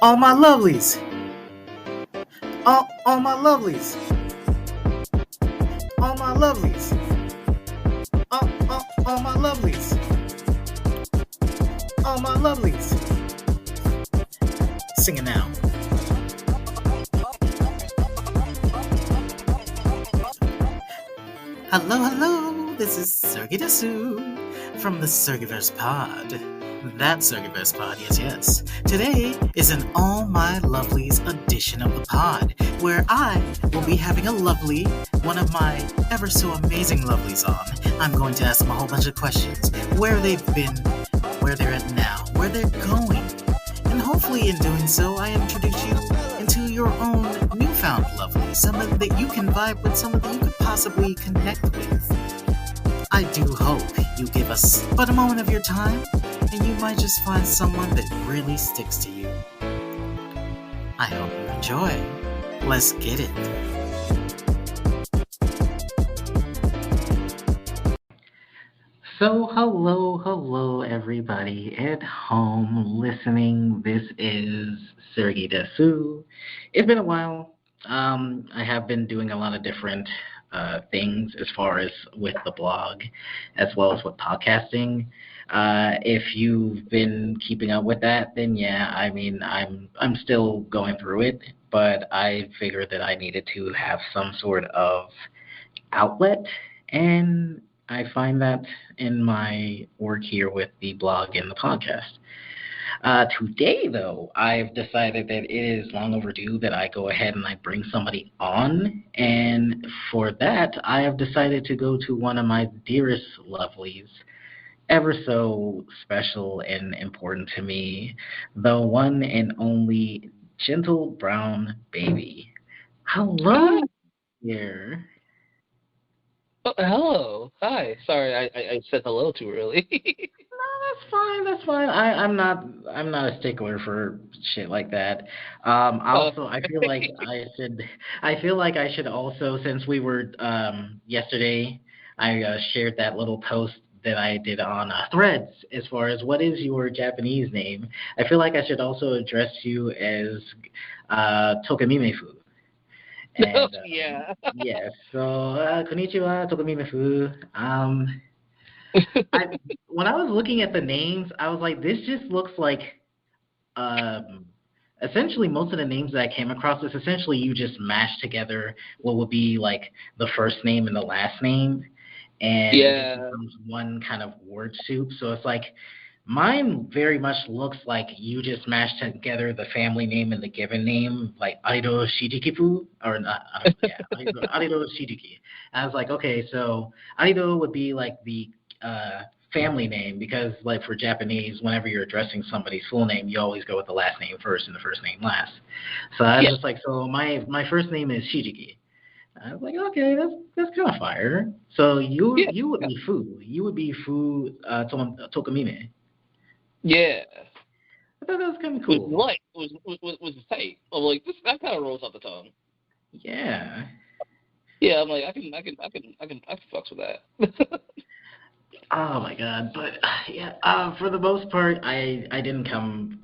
All my lovelies, all my lovelies, all my lovelies, all my lovelies, all my lovelies. Sing it now. Hello, this is Sergi Desu from the Sergiverse Pod. That Sergiverse Pod, yes. Today is an All My Lovelies edition of the pod, where I will be having a lovely, one of my ever so amazing lovelies on. I'm going to ask them a whole bunch of questions, where they've been, where they're at now, where they're going. And hopefully in doing so, I introduce you into your own newfound lovely, someone that you can vibe with, someone that you could possibly connect with. I do hope you give us but a moment of your time, and you might just find someone that really sticks to you. I hope you enjoy. Let's get it. So, hello, everybody at home listening. This is Sergi Desu. It's been a while. I have been doing a lot of different things as far as with the blog, as well as with podcasting. If you've been keeping up with that, then yeah, I mean, I'm still going through it, but I figured that I needed to have some sort of outlet, and I find that in my work here with the blog and the podcast. Today, though, I've decided that it is long overdue that I go ahead and I bring somebody on, and for that, I have decided to go to one of my dearest lovelies, ever so special and important to me, the one and only Gentle Brown Baby. Hello, Hi. here. Oh, hello. Hi. Sorry, I said hello too early. That's fine. That's fine. I'm not a stickler for shit like that. Oh, Also, I feel like I should also, since we were yesterday, I shared that little post that I did on Threads as far as what is your Japanese name. I feel like I should also address you as Tokamimefu. oh And yeah. yes, so konnichiwa, Tokamimefu. I when I was looking at the names, I was like, this just looks like um, essentially most of the names that I came across is essentially you just mash together what would be like the first name and the last name, and it just Yeah. becomes one kind of word soup. So it's like mine very much looks like you just mashed together the family name and the given name, like Arido Shidikipu, or not, I don't, yeah, Arido Shidiki. And I was like, okay, so Arido would be like the uh, family name because, like, for Japanese, whenever you're addressing somebody's full name, you always go with the last name first and the first name last. So I was Yeah. just like, so my first name is Shijiki. I was like, okay, that's kind of fire. So Yeah. you would be Fu. You would be Fu Tokamime. Yeah. I thought that was kind of Was cool. light. Was tight. I'm like this. That kind of rolls off the tongue. Yeah. Yeah. I'm like I can fucks with that. Oh my god. But yeah, for the most part, I didn't come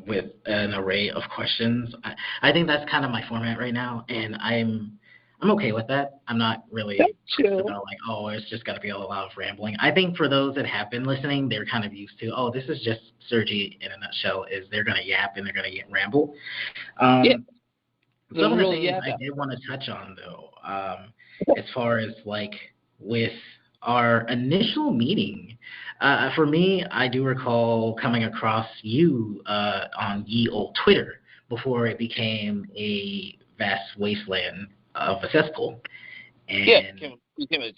with an array of questions. I think that's kind of my format right now, and I'm okay with that. I'm not That's really pressed chill. about like, oh, it's just got to be a lot of rambling. I think for those that have been listening, they're kind of used to, oh, this is just Sergi in a nutshell. Is they're gonna yap and they're gonna ramble. Yeah. Um, some There's of the really things yeah. I did want to touch on, though, as far as like with our initial meeting, for me, I do recall coming across you on ye old Twitter before it became a vast wasteland of a cesspool. Yeah. And Came in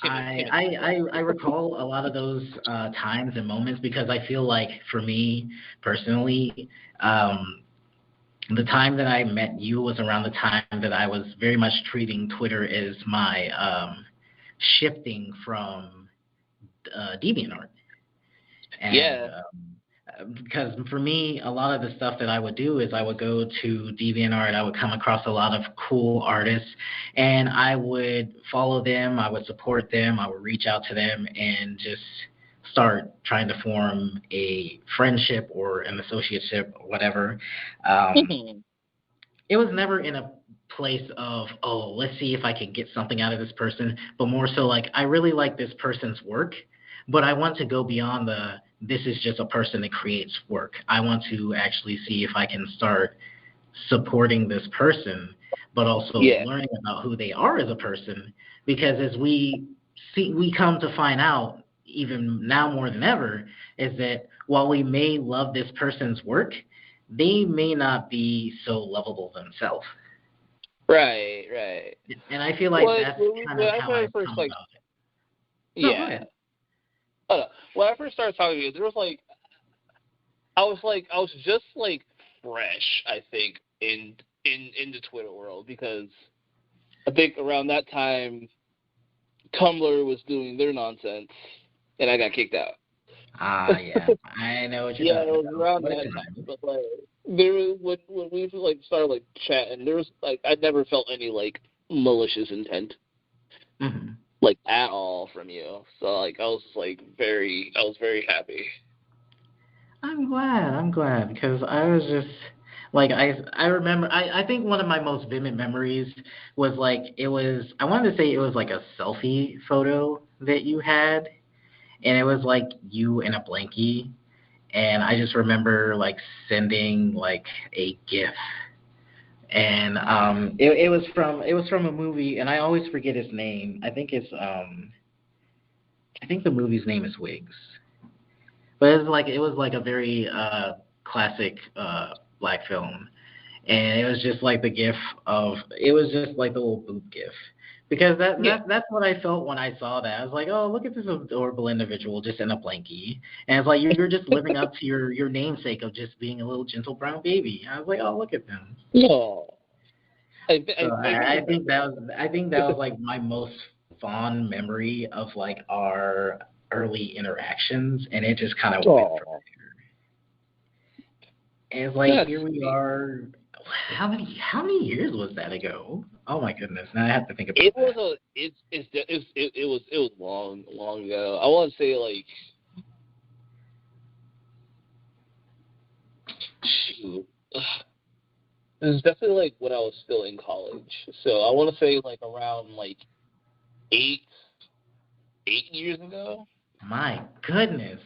I recall a lot of those times and moments because I feel like for me personally, the time that I met you was around the time that I was very much treating Twitter as my shifting from DeviantArt, and Yeah. because for me, a lot of the stuff that I would do is I would go to DeviantArt, I would come across a lot of cool artists, and I would follow them, I would support them, I would reach out to them, and just start trying to form a friendship or an associateship or whatever, um, Mhm. it was never in a place of, oh, let's see if I can get something out of this person, but more so like I really like this person's work, but I want to go beyond the this is just a person that creates work. I want to actually see if I can start supporting this person, but also Yeah. learning about who they are as a person. Because as we come to find out, even now more than ever, is that while we may love this person's work, they may not be so lovable themselves. Right. Right. And I feel like When that's when, we, kind when of I how started I've first come like about it. No, go yeah. ahead. When I first started talking to you, there was I was just like fresh, I think, in the Twitter world because I think around that time Tumblr was doing their nonsense and I got kicked out. Ah, yeah, I know what you're Yeah, it talking was about. around What a that time. time. But like there was when we like started like chatting, there was like I never felt any like malicious intent Hmm. like at all from you. So like I was very happy. I'm glad. I'm glad because I was just like I remember I think one of my most vivid memories was like it was I wanted to say it was like a selfie photo that you had, and it was like you in a blankie, and I just remember like sending like a GIF, and it was from a movie, and I always forget his name. I think the movie's name is Wigs. But it was like a very classic black film, and it was just like the gif of it was just like the little boob gif. Because Yeah. that's what I felt when I saw that. I was like, oh, look at this adorable individual just in a blankie, and it's like you're just living up to your namesake of just being a little gentle brown baby. I was like, oh, look at them. No. So I think I think that was like my most fond memory of like our early interactions, and it just kind of went from oh, and it's like that's here we sweet. are. How many years was that ago? Oh my goodness! Now I have to think about It was that. a it was long ago. I want to say like shoot. It was definitely like when I was still in college. So I want to say like around like eight 8 years ago. My goodness,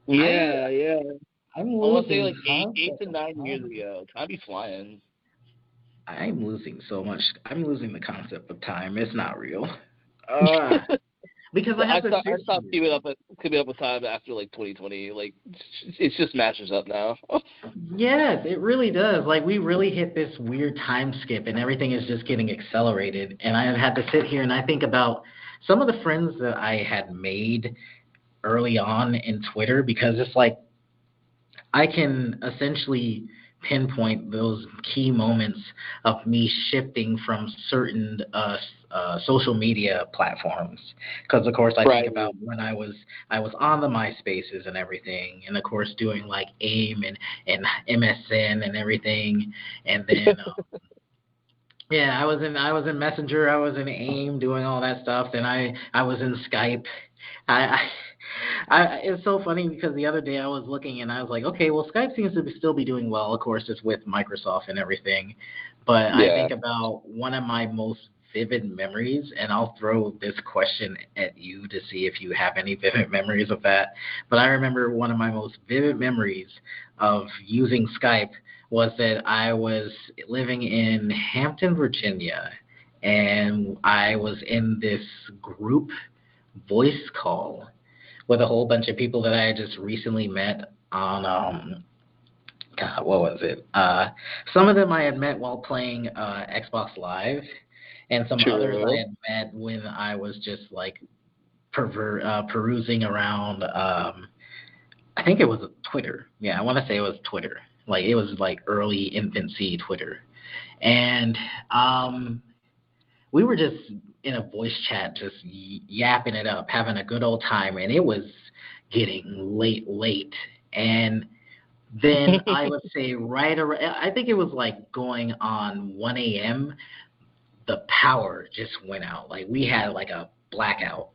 I Yeah, yeah. I'm I want to say losing like eight concept to of 9 years time. ago. Time be flying. I'm losing so much. I'm losing the concept of time. It's not real. Uh, because I have to I sit stopped here. keeping up with time after like 2020. Like it just matches up now. Yes, it really does. Like we really hit this weird time skip and everything is just getting accelerated. And I have had to sit here and I think about some of the friends that I had made early on in Twitter because it's like I can essentially pinpoint those key moments of me shifting from certain social media platforms. Because of course I think Right. about when I was on the MySpaces and everything, and of course doing like AIM and MSN and everything, and then yeah, I was in Messenger, I was in AIM doing all that stuff. Then I was in Skype. I, it's so funny because the other day I was looking and I was like, okay, well Skype seems to still be doing well. Of course, it's with Microsoft and everything. But I Yeah. think about one of my most vivid memories, and I'll throw this question at you to see if you have any vivid memories of that. But I remember one of my most vivid memories of using Skype was that I was living in Hampton, Virginia, and I was in this group voice call with a whole bunch of people that I had just recently met on God, what was it? Some of them I had met while playing Xbox Live, and some others I True. had met when I was just like perusing around. I think it was Twitter. Yeah, I want to say it was Twitter. Like it was like early infancy Twitter, and um, we were just in a voice chat, just yapping it up, having a good old time, and it was getting late, and then I would say right around, I think it was like going on 1 a.m. The power just went out. Like we had like a blackout,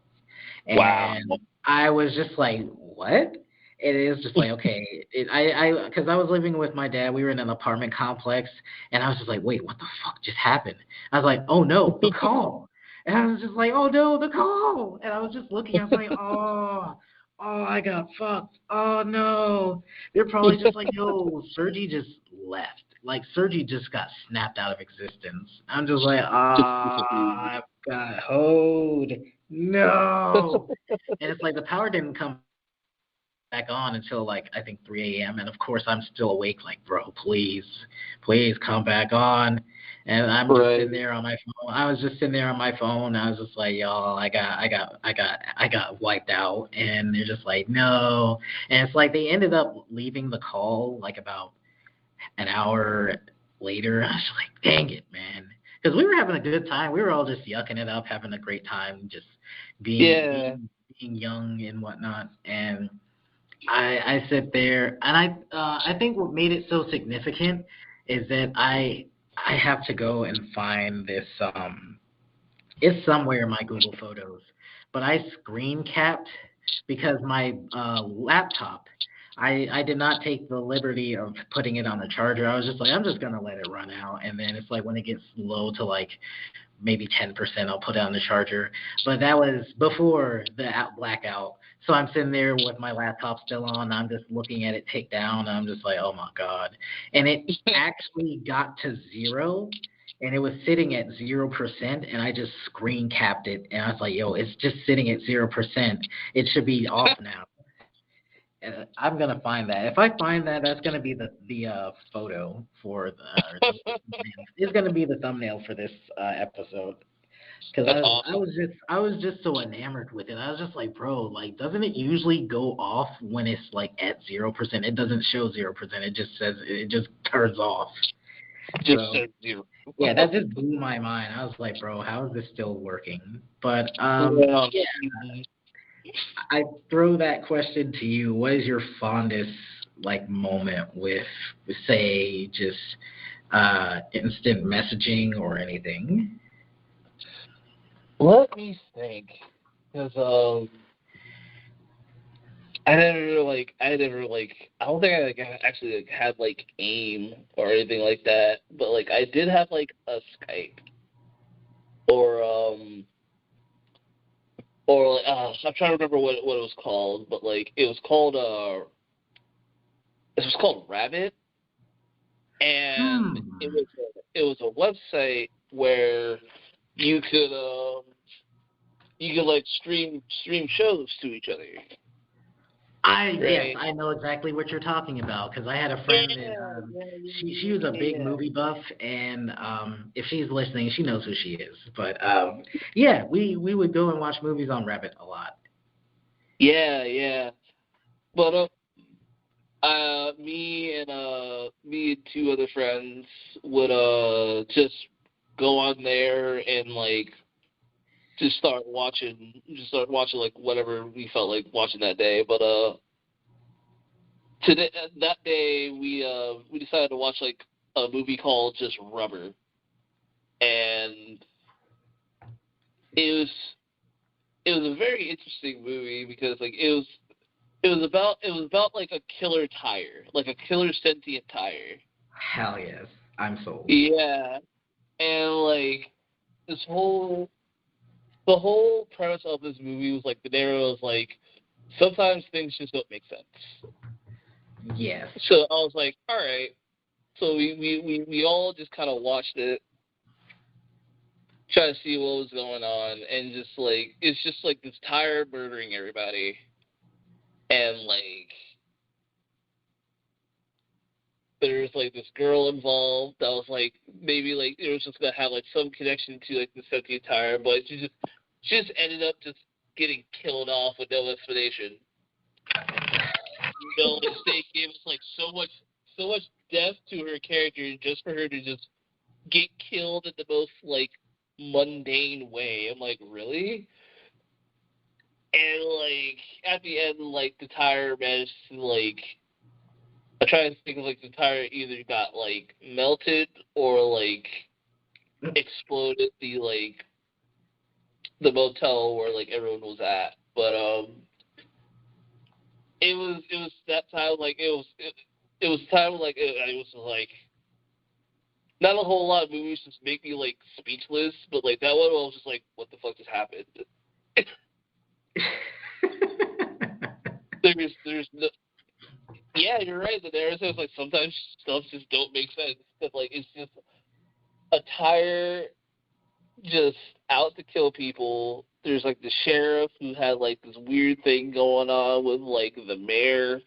Wow. and I was just like, what? It is just like, okay, because I was living with my dad. We were in an apartment complex, and I was just like, wait, what the fuck just happened? I was like, oh no, the call. And I was just like, oh no, the call. And I was just looking, I was like, oh, I got fucked. Oh no. They're probably just like, yo, Sergi just left. Like, Sergi just got snapped out of existence. I'm just like, Just disappeared. I've got hold. No. And it's like the power didn't come back on until like I think 3 a.m. And of course I'm still awake, like, bro, please come back on. And I'm just Right. sitting there on my phone. I was just sitting there on my phone. I was just like, y'all, I got wiped out. And they're just like, no. And it's like they ended up leaving the call like about an hour later. I was like, dang it, man. Because we were having a good time. We were all just yucking it up, having a great time, just being Yeah. being being young and whatnot. And I sit there, and I think what made it so significant is that I have to go and find this. It's somewhere in my Google Photos, but I screen capped because my laptop. I did not take the liberty of putting it on the charger. I was just like, I'm just gonna let it run out, and then it's like when it gets low to like maybe 10%, I'll put it on the charger. But that was before the blackout. So I'm sitting there with my laptop still on. I'm just looking at it tick down. And I'm just like, oh my God. And it actually got to zero, and it was sitting at 0%. And I just screen capped it. And I was like, yo, it's just sitting at 0%. It should be off now. And I'm gonna find that. If I find that, that's gonna be the photo for it's gonna be the thumbnail for this episode. Because That's I awesome. was just so enamored with it. I was just like, bro, like, doesn't it usually go off when it's like at 0%? It doesn't show 0%. It just says it just turns off. Just So said zero. yeah, that just blew my mind. I was like, bro, how is this still working? But Yeah. yeah, I throw that question to you. What is your fondest like moment with, say, just instant messaging or anything? Let me think. Because I don't think I like actually like had like AIM or anything like that, but like I did have like a Skype or like I'm trying to remember what it was called, but like it was called Rabbit, and Hmm. it was a website where you could like stream shows to each other, Yes, right? I know exactly what you're talking about because I had a Yeah, friend that yeah, she was a big yeah, movie buff, and if she's listening, she knows who she is. But yeah, we would go and watch movies on Rabbit a lot. yeah, yeah. But me and two other friends would just go on there and like just start watching like whatever we felt like watching that day. But today that day we decided to watch like a movie called just Rubber, and it was it was a very interesting movie because like it was about like a killer tire, like a killer sentient tire. Hell yes, I'm sold. Yeah, and like this whole the whole premise of this movie was like the narrative was like sometimes things just don't make sense. Yes. So I was like, all right. So we all just kind of watched it, try to see what was going on, and just like it's just like this tire murdering everybody, and like there's like this girl involved that was like maybe like it was just gonna have like some connection to like the sentient tire, but she just ended up just getting killed off with no explanation. You know, like they gave us like so much depth to her character just for her to just get killed in the most like mundane way. I'm like, really? And like at the end, like the tire managed to like I try to think of like the tire either got like melted or like exploded the motel where like everyone was at. But it was that time like it was time like it was like not a whole lot of movies just make me like speechless, but like that one I was just like, what the fuck just happened? There's no, yeah, you're right. The narrative is like sometimes stuff just don't make sense. But like it's just a tire just out to kill people. There's like the sheriff who had like this weird thing going on with like the mayor.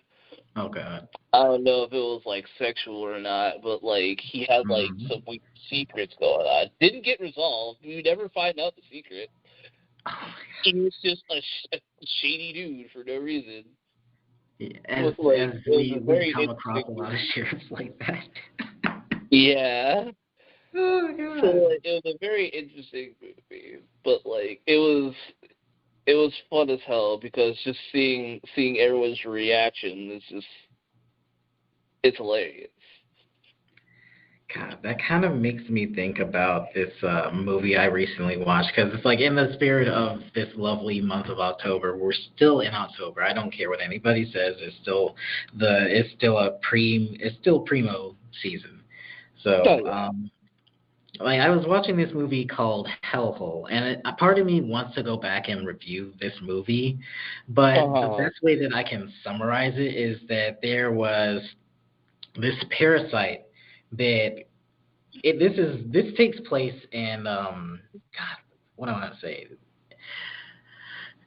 Oh God. I don't know if it was like sexual or not, but like he had like Mhm. some weird secrets going on. Didn't get resolved. We never find out the secret. Oh my He was just a shady dude for no reason. God. It As was like as it was we a we very come across interesting a lot of movie. sheriffs like that. Yeah. Oh So God. like, it was a very interesting movie, but like it was fun as hell because just seeing everyone's reaction is just it's hilarious. God, that kind of makes me think about this movie I recently watched because it's like in the spirit of this lovely month of October. We're still in October. I don't care what anybody says. It's still primo season. Oh So yeah. like I was watching this movie called Hellhole, and a part of me wants to go back and review this movie, but the Uh-huh. best way that I can summarize it is that there was this parasite that this takes place in God, what do I want to say?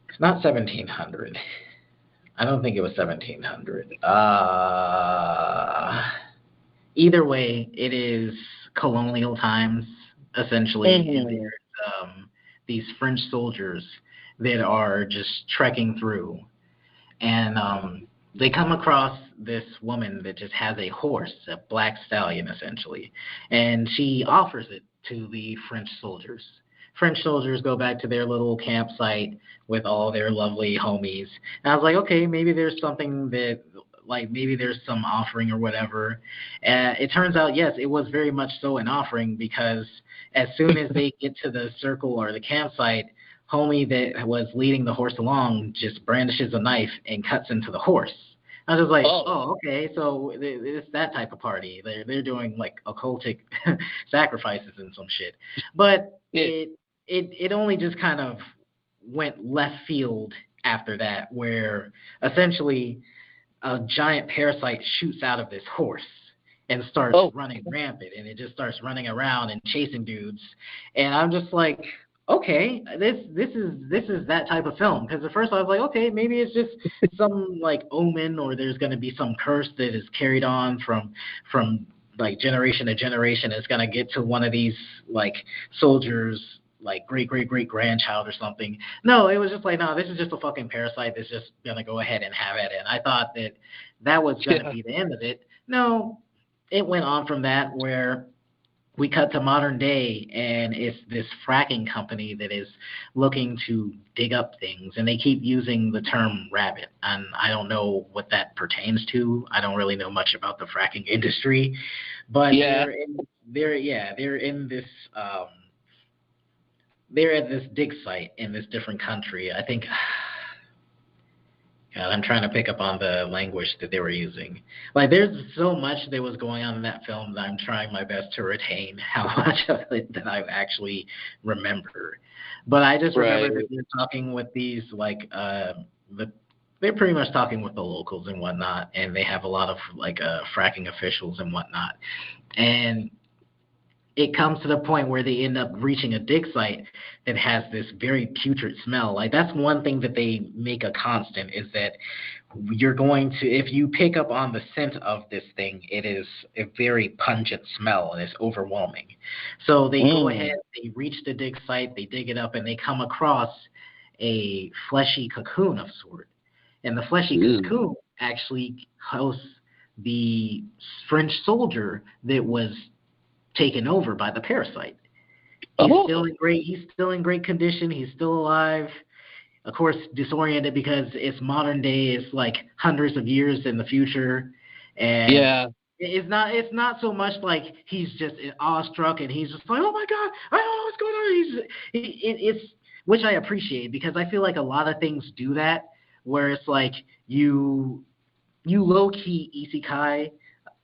It's not 1700. I don't think it was 1700. Either way, it is colonial times essentially, and Mhm. there's these French soldiers that are just trekking through, and they come across this woman that just has a horse, a black stallion essentially, and she offers it to the French soldiers. French soldiers go back to their little campsite with all their lovely homies. And I was like, okay, maybe there's something that, like, maybe there's some offering or whatever. And it turns out, yes, it was very much so an offering because as soon as they get to the circle or the campsite, homie that was leading the horse along just brandishes a knife and cuts into the horse. I was just like, Oh. oh, okay, so it's that type of party. They're doing like occultic sacrifices and some shit. But Yeah. it only just kind of went left field after that, where essentially a giant parasite shoots out of this horse and starts Oh. running rampant, and it just starts running around and chasing dudes. And I'm just like, okay, this is that type of film. Because at first I was like, okay, maybe it's just some like omen, or there's going to be some curse that is carried on from like generation to generation. It's going to get to one of these like soldiers, like great grandchild or something. No, it was just like, no, this is just a fucking parasite that's just gonna go ahead and have it. And I thought that that was gonna Yeah. be the end of it. No, it went on from that, where we cut to modern day, and it's this fracking company that is looking to dig up things, and they keep using the term rabbit, and I don't know what that pertains to. I don't really know much about the fracking industry, but Yeah. they're in this they're at this dig site in this different country. I think, God, I'm trying to pick up on the language that they were using. Like, there's so much that was going on in that film that I'm trying my best to retain how much of it that I actually remember. But I just remember Right. that they're talking with these, like, the they're pretty much talking with the locals and whatnot, and they have a lot of like fracking officials and whatnot. And it comes to the point where they end up reaching a dig site that has this very putrid smell. Like that's one thing that they make a constant is that you're going to, if you pick up on the scent of this thing, it is a very pungent smell and it's overwhelming. So they go ahead, Mm. they reach the dig site, they dig it up, and they come across a fleshy cocoon of sort. And the fleshy Ew. cocoon actually hosts the French soldier that was taken over by the parasite. Oh. He's still in great condition. He's still alive. Of course, disoriented because it's modern day. It's like hundreds of years in the future, and Yeah. it's not so much like he's just awestruck and he's just like, oh my god, I don't know what's going on. It's which I appreciate because I feel like a lot of things do that where it's like you low key isekai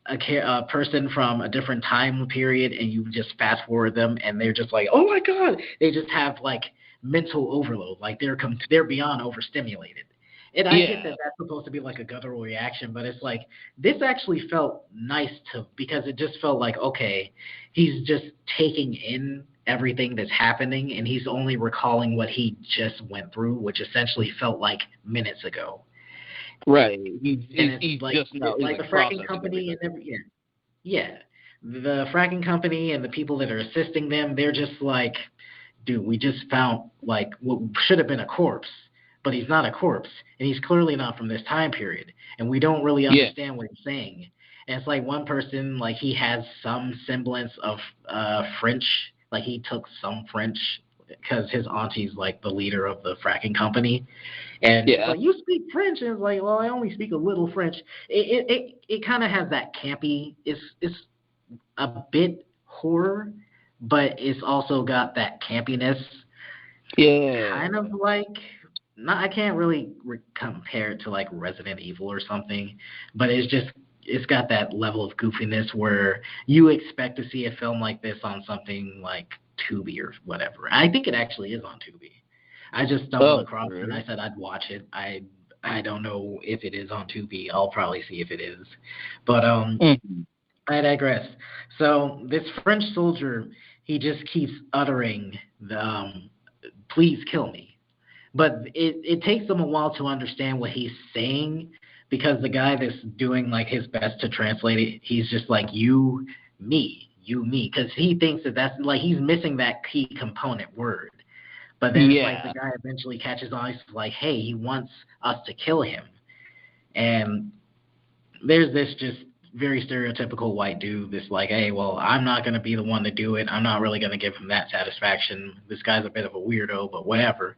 a person from a different time period, and you just fast forward them, and they're just like, oh my god, they just have like mental overload, like they're beyond overstimulated. And I get that that's supposed to be like a guttural reaction, but it's like this actually felt nice because it just felt like, okay, he's just taking in everything that's happening, and he's only recalling what he just went through, which essentially felt like minutes ago. Right. He's Like, just now, like the fracking company and yeah, the fracking company and the people that are assisting them, they're just like, dude, we just found like what should have been a corpse, but he's not a corpse, and he's clearly not from this time period, and we don't really understand what he's saying. And it's like one person, like he has some semblance of French, like he took some French because his auntie's like the leader of the fracking company, and it's like, you speak French, and it's like, well, I only speak a little French. It kind of has that campy. It's a bit horror, but it's also got that campiness. Yeah. Kind of like, I can't really compare it to like Resident Evil or something, but it's got that level of goofiness where you expect to see a film like this on something like Tubi or whatever. I think it actually is on Tubi. I just stumbled across it, and I said I'd watch it. I don't know if it is on Tubi. I'll probably see if it is. But I digress. So this French soldier, he just keeps uttering the please kill me. But it takes them a while to understand what he's saying, because the guy that's doing like his best to translate it, he's just like, you, me, because he thinks that's like he's missing that key component word. But then it's like the guy eventually catches on. He's like, hey, he wants us to kill him. And there's this just very stereotypical white dude that's like, hey, well, I'm not going to be the one to do it. I'm not really going to give him that satisfaction. This guy's a bit of a weirdo, but whatever.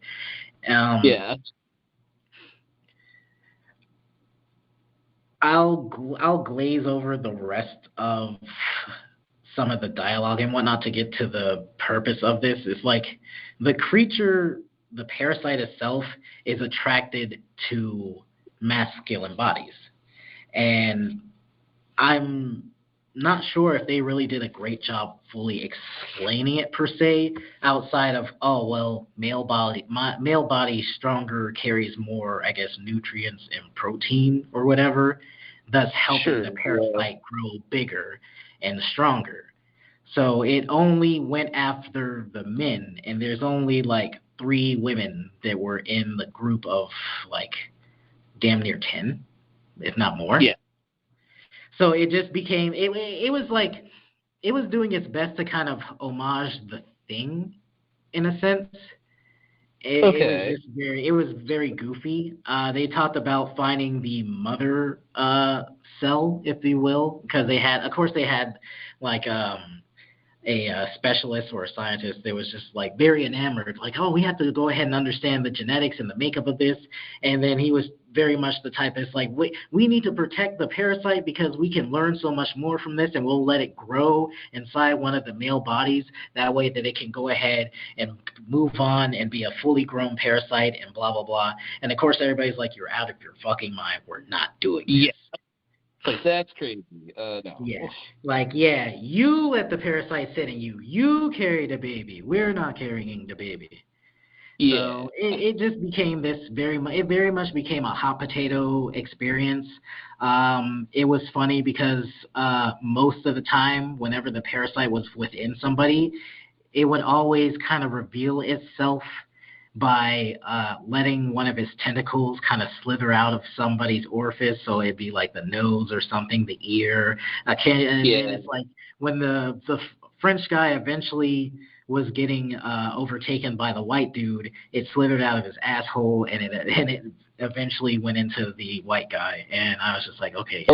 I'll glaze over the rest of some of the dialogue and whatnot to get to the purpose of this. It's like the creature, the parasite itself, is attracted to masculine bodies. And I'm not sure if they really did a great job fully explaining it per se, outside of, oh, well, male body stronger, carries more, I guess, nutrients and protein or whatever, thus helping the parasite grow bigger and stronger. So it only went after the men, and there's only like 3 women that were in the group of like damn near 10, if not more. Yeah. So it just became, it was like, it was doing its best to kind of homage The Thing, in a sense. It was very goofy. They talked about finding the mother cell, if you will, because they had like a specialist or a scientist that was just like very enamored, like, oh, we have to go ahead and understand the genetics and the makeup of this. And then he was very much the type that's like, we need to protect the parasite because we can learn so much more from this, and we'll let it grow inside one of the male bodies. That way that it can go ahead and move on and be a fully grown parasite and blah, blah, blah. And of course, everybody's like, you're out of your fucking mind. We're not doing this. Like, that's crazy. No. Yeah. Like, yeah, you let the parasite sit in you. You carry the baby. We're not carrying the baby. Yeah. So it just became it very much became a hot potato experience. It was funny because most of the time, whenever the parasite was within somebody, it would always kind of reveal itself by letting one of his tentacles kind of slither out of somebody's orifice. So it'd be like the nose or something, the ear. And then it's like when the French guy eventually was getting overtaken by the white dude, it slithered out of his asshole, and it eventually went into the white guy. And I was just like, okay.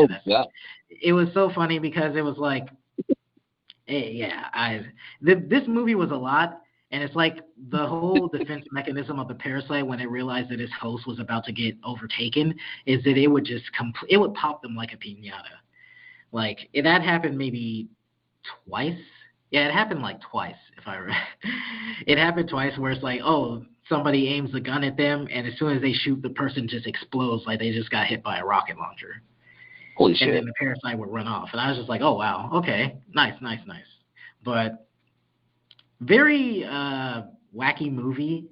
It was so funny because it was like, this movie was a lot. And it's like the whole defense mechanism of the parasite when it realized that its host was about to get overtaken is that it would just it would pop them like a piñata. Like that happened maybe twice Yeah, it happened like twice. If I, it happened twice where it's like, oh, somebody aims a gun at them, and as soon as they shoot, the person just explodes like they just got hit by a rocket launcher, Holy and then shit. the parasite would run off. And I was just like, oh wow, okay, nice, nice, nice. But very wacky movie.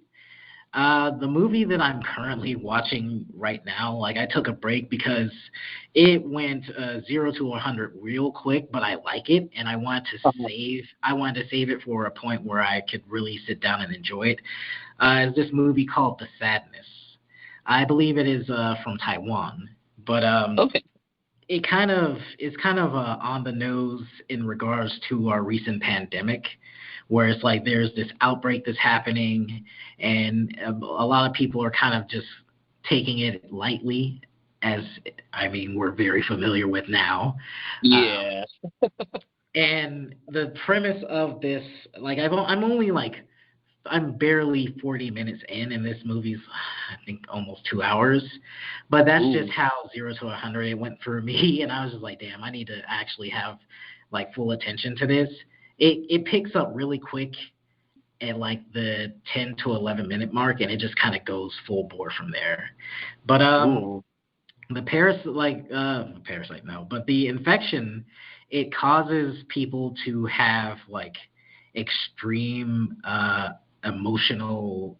The movie that I'm currently watching right now, like I took a break because it went 0 to 100 real quick, but I like it and I want to Uh-huh. save. I wanted to save it for a point where I could really sit down and enjoy it. Is this movie called The Sadness? I believe it is from Taiwan, but Okay. it kind of is kind of on the nose in regards to our recent pandemic, where it's like there's this outbreak that's happening, and a lot of people are kind of just taking it lightly, as I mean we're very familiar with now. Um, Yeah. and the premise of this, like I'm only like I'm barely 40 minutes in, and this movie's, I think, almost 2 hours. But that's just Ooh. how 0 to 100 it went for me, and I was just like, damn, I need to actually have like full attention to this. It picks up really quick at like the 10 to 11 minute mark, and it just kind of goes full bore from there. But Ooh. the parasite, no, but the infection, it causes people to have like extreme emotional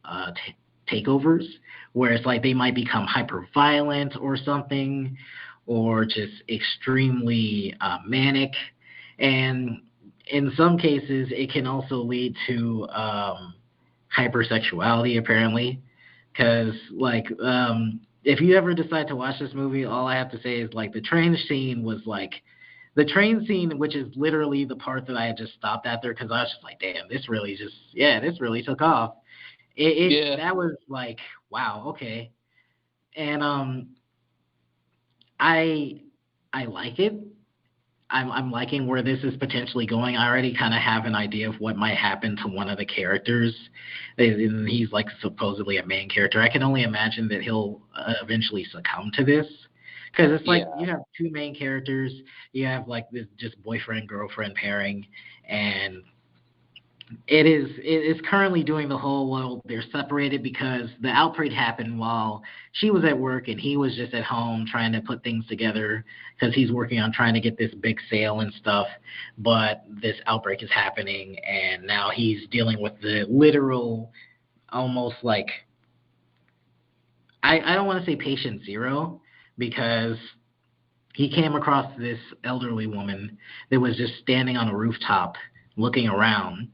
takeovers, where it's like they might become hyper violent or something, or just extremely manic, and in some cases it can also lead to hypersexuality apparently, because like if you ever decide to watch this movie, all I have to say is like the train scene, which is literally the part that I had just stopped at there because I was just like, damn, this really took off. Yeah. That was like, wow, okay, and I I like it. I'm liking where this is potentially going. I already kind of have an idea of what might happen to one of the characters. And he's like supposedly a main character. I can only imagine that he'll eventually succumb to this, because it's like Yeah. you have two main characters. You have like this just boyfriend girlfriend pairing, and it is currently doing the whole, well, they're separated because the outbreak happened while she was at work and he was just at home trying to put things together because he's working on trying to get this big sale and stuff. But this outbreak is happening, and now he's dealing with the literal, almost like, I don't want to say patient zero, because he came across this elderly woman that was just standing on a rooftop looking around.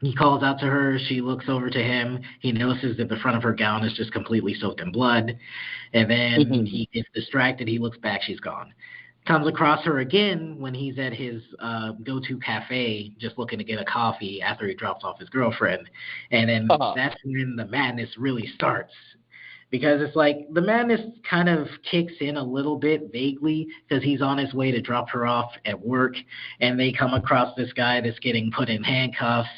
He calls out to her. She looks over to him. He notices that the front of her gown is just completely soaked in blood. And then Mhm. he gets distracted. He looks back. She's gone. Comes across her again when he's at his go-to cafe, just looking to get a coffee after he drops off his girlfriend. And then Uh-huh. that's when the madness really starts, because it's like the madness kind of kicks in a little bit vaguely because he's on his way to drop her off at work, and they come across this guy that's getting put in handcuffs,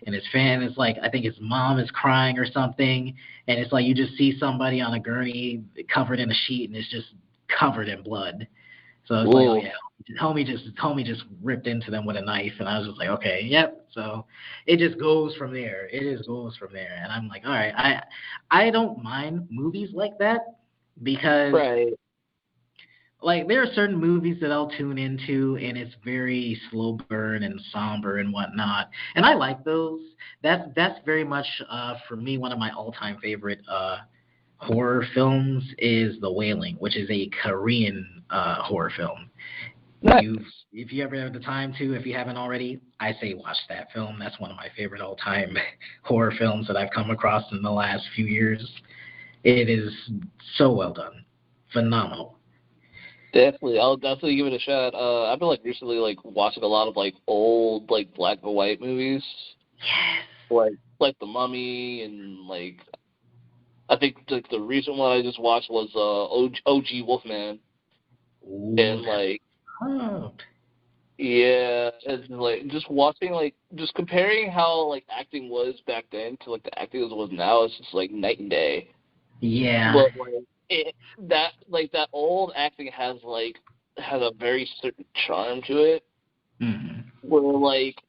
and his fan is like, I think his mom is crying or something, and it's like you just see somebody on a gurney covered in a sheet, and it's just covered in blood. So it's like, oh Ooh. yeah, homie just ripped into them with a knife, and I was just like, okay, yep. So it just goes from there. It just goes from there, and I'm like, all right, I don't mind movies like that, because Right. like there are certain movies that I'll tune into, and it's very slow burn and somber and whatnot, and I like those. That's very much for me one of my all time favorite horror films is The Wailing, which is a Korean horror film. Nice. If you ever have the time to, if you haven't already, I say watch that film. That's one of my favorite all time horror films that I've come across in the last few years. It is so well done, phenomenal. Definitely. I'll definitely give it a shot. I've been like recently like watching a lot of like old like black and white movies. Yes. Like The Mummy, and like I think like the recent one I just watched was OG Wolfman. Ooh, And that's like up. yeah, it's like just watching like just comparing how like acting was back then to like the acting as it was now, it's just like night and day. Yeah. But like that old acting has a very certain charm to it, Hmm. where like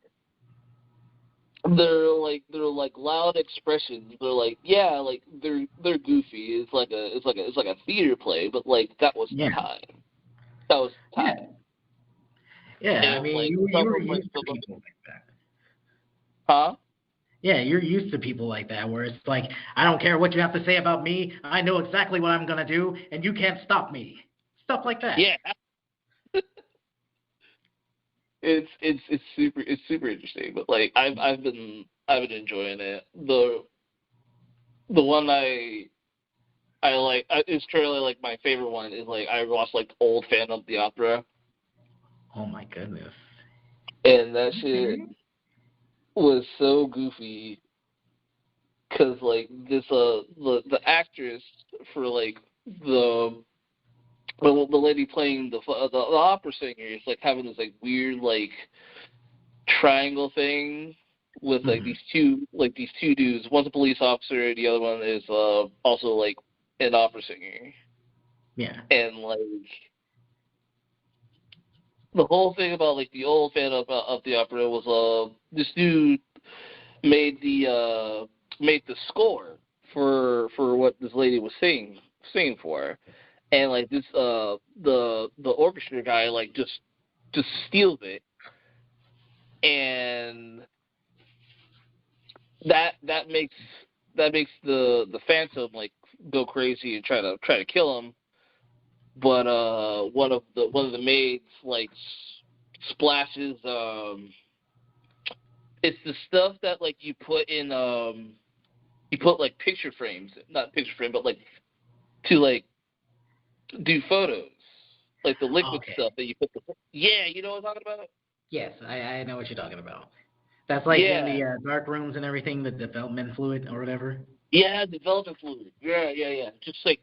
they're like loud expressions. They're like, yeah, like they're goofy. It's like a theater play, but like that was Yeah. time. That was Yeah. time. Yeah. I And mean, like you some were of like used to people like that. huh? Yeah, you're used to people like that, where it's like, I don't care what you have to say about me. I know exactly what I'm gonna do, and you can't stop me. Stuff like that. Yeah. It's super interesting. But like I've been enjoying it. The one I like it's truly like my favorite one is like I watched like the old Phantom of the Opera, Oh my goodness. and that shit Okay. was so goofy because like this the actress for like the the lady playing the opera singer is like having this like weird like triangle thing with Hmm. like these two dudes. One's a police officer, the other one is also like an opera singer, Yeah. and like the whole thing about like the old fan of the opera was this dude made the score for what this lady was singing for, and like this the orchestra guy like just steals it, and that makes the Phantom like go crazy and try to kill him, but one of the maids like splashes it's the stuff that like you put like picture frames, not picture frame, but like to like do photos, like the liquid Okay. stuff that you put the yeah, you know what I'm talking about? Yes, I know what you're talking about. That's like in Yeah, the dark rooms and everything, the development fluid or whatever. yeah, development fluid. Yeah. Just like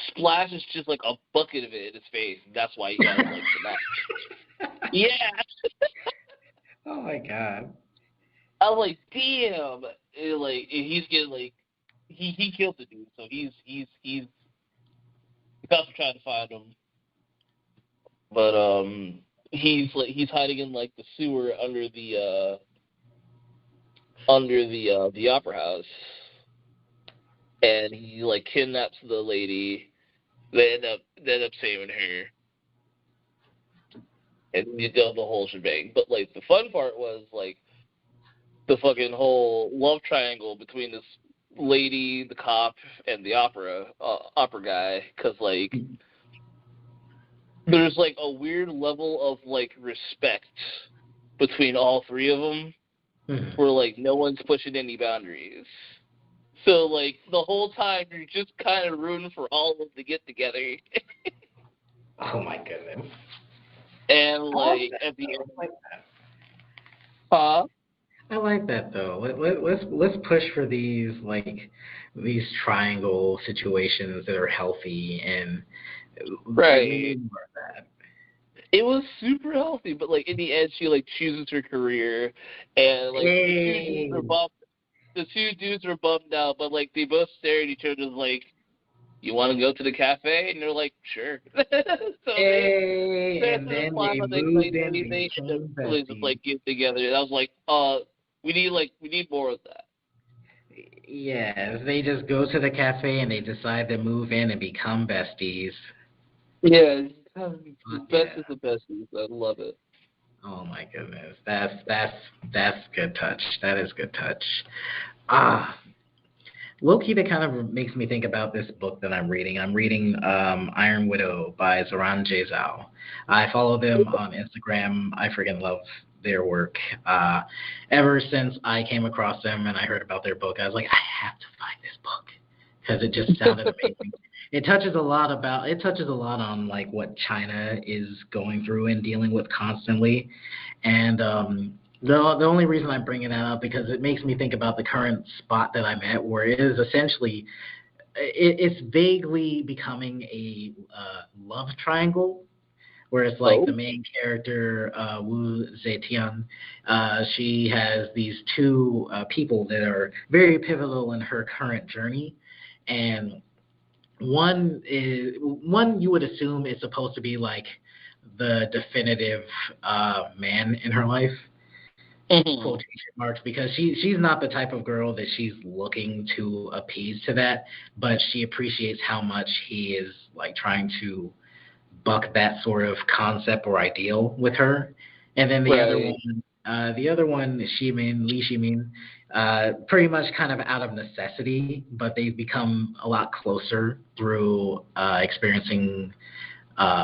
splashes just like a bucket of it in his face. That's why he has like the match. Yeah, Oh my god. I was like, damn. Like he's getting like he killed the dude, so he's the cops are trying to find him, but he's hiding in like the sewer under the opera house, and he like kidnaps the lady. They end up saving her, and you know the whole shebang. But like the fun part was like the fucking whole love triangle between this lady, the cop, and the opera guy, because like there's like a weird level of like respect between all three of them, Mhm. where like no one's pushing any boundaries. So like the whole time you're just kind of rooting for all of them to get together, Oh my goodness. and I like like that at the though. end, I like that. huh? I like that though. Let's push for these triangle situations that are healthy, and we Right. need more of that. It was super healthy, but like in the end, she like chooses her career, and like Hey, the two dudes are bummed out, but like they both stare at each other like, "You want to go to the cafe?" And they're like, "Sure." So hey, they and the then they final moved in, they became really just besties. like get together. And I was like, we need more of that. Yeah, they just go to the cafe and they decide to move in and become besties. Yeah, it's kind of the Fuck best yeah. of the best. I love it. Oh my goodness. That's good touch. That is good touch. Ah, low key, that kind of makes me think about this book that I'm reading. I'm reading Iron Widow by Zoran J. Zhao. I follow them on Instagram. I freaking love their work. Uh, Ever since I came across them and I heard about their book, I was like, I have to find this book because it just sounded amazing. It touches a lot on like what China is going through and dealing with constantly, and the only reason I'm bringing that up because it makes me think about the current spot that I'm at, where it is essentially it's vaguely becoming a love triangle, where it's like the Oh, main character Wu Zetian, she has these two people that are very pivotal in her current journey, and one you would assume is supposed to be like the definitive man in her life, Mhm. quotation marks, because she's not the type of girl that she's looking to appease to that, but she appreciates how much he is like trying to buck that sort of concept or ideal with her. And then Right. the other one, Shimin, Lee Shimin, pretty much kind of out of necessity, but they've become a lot closer through experiencing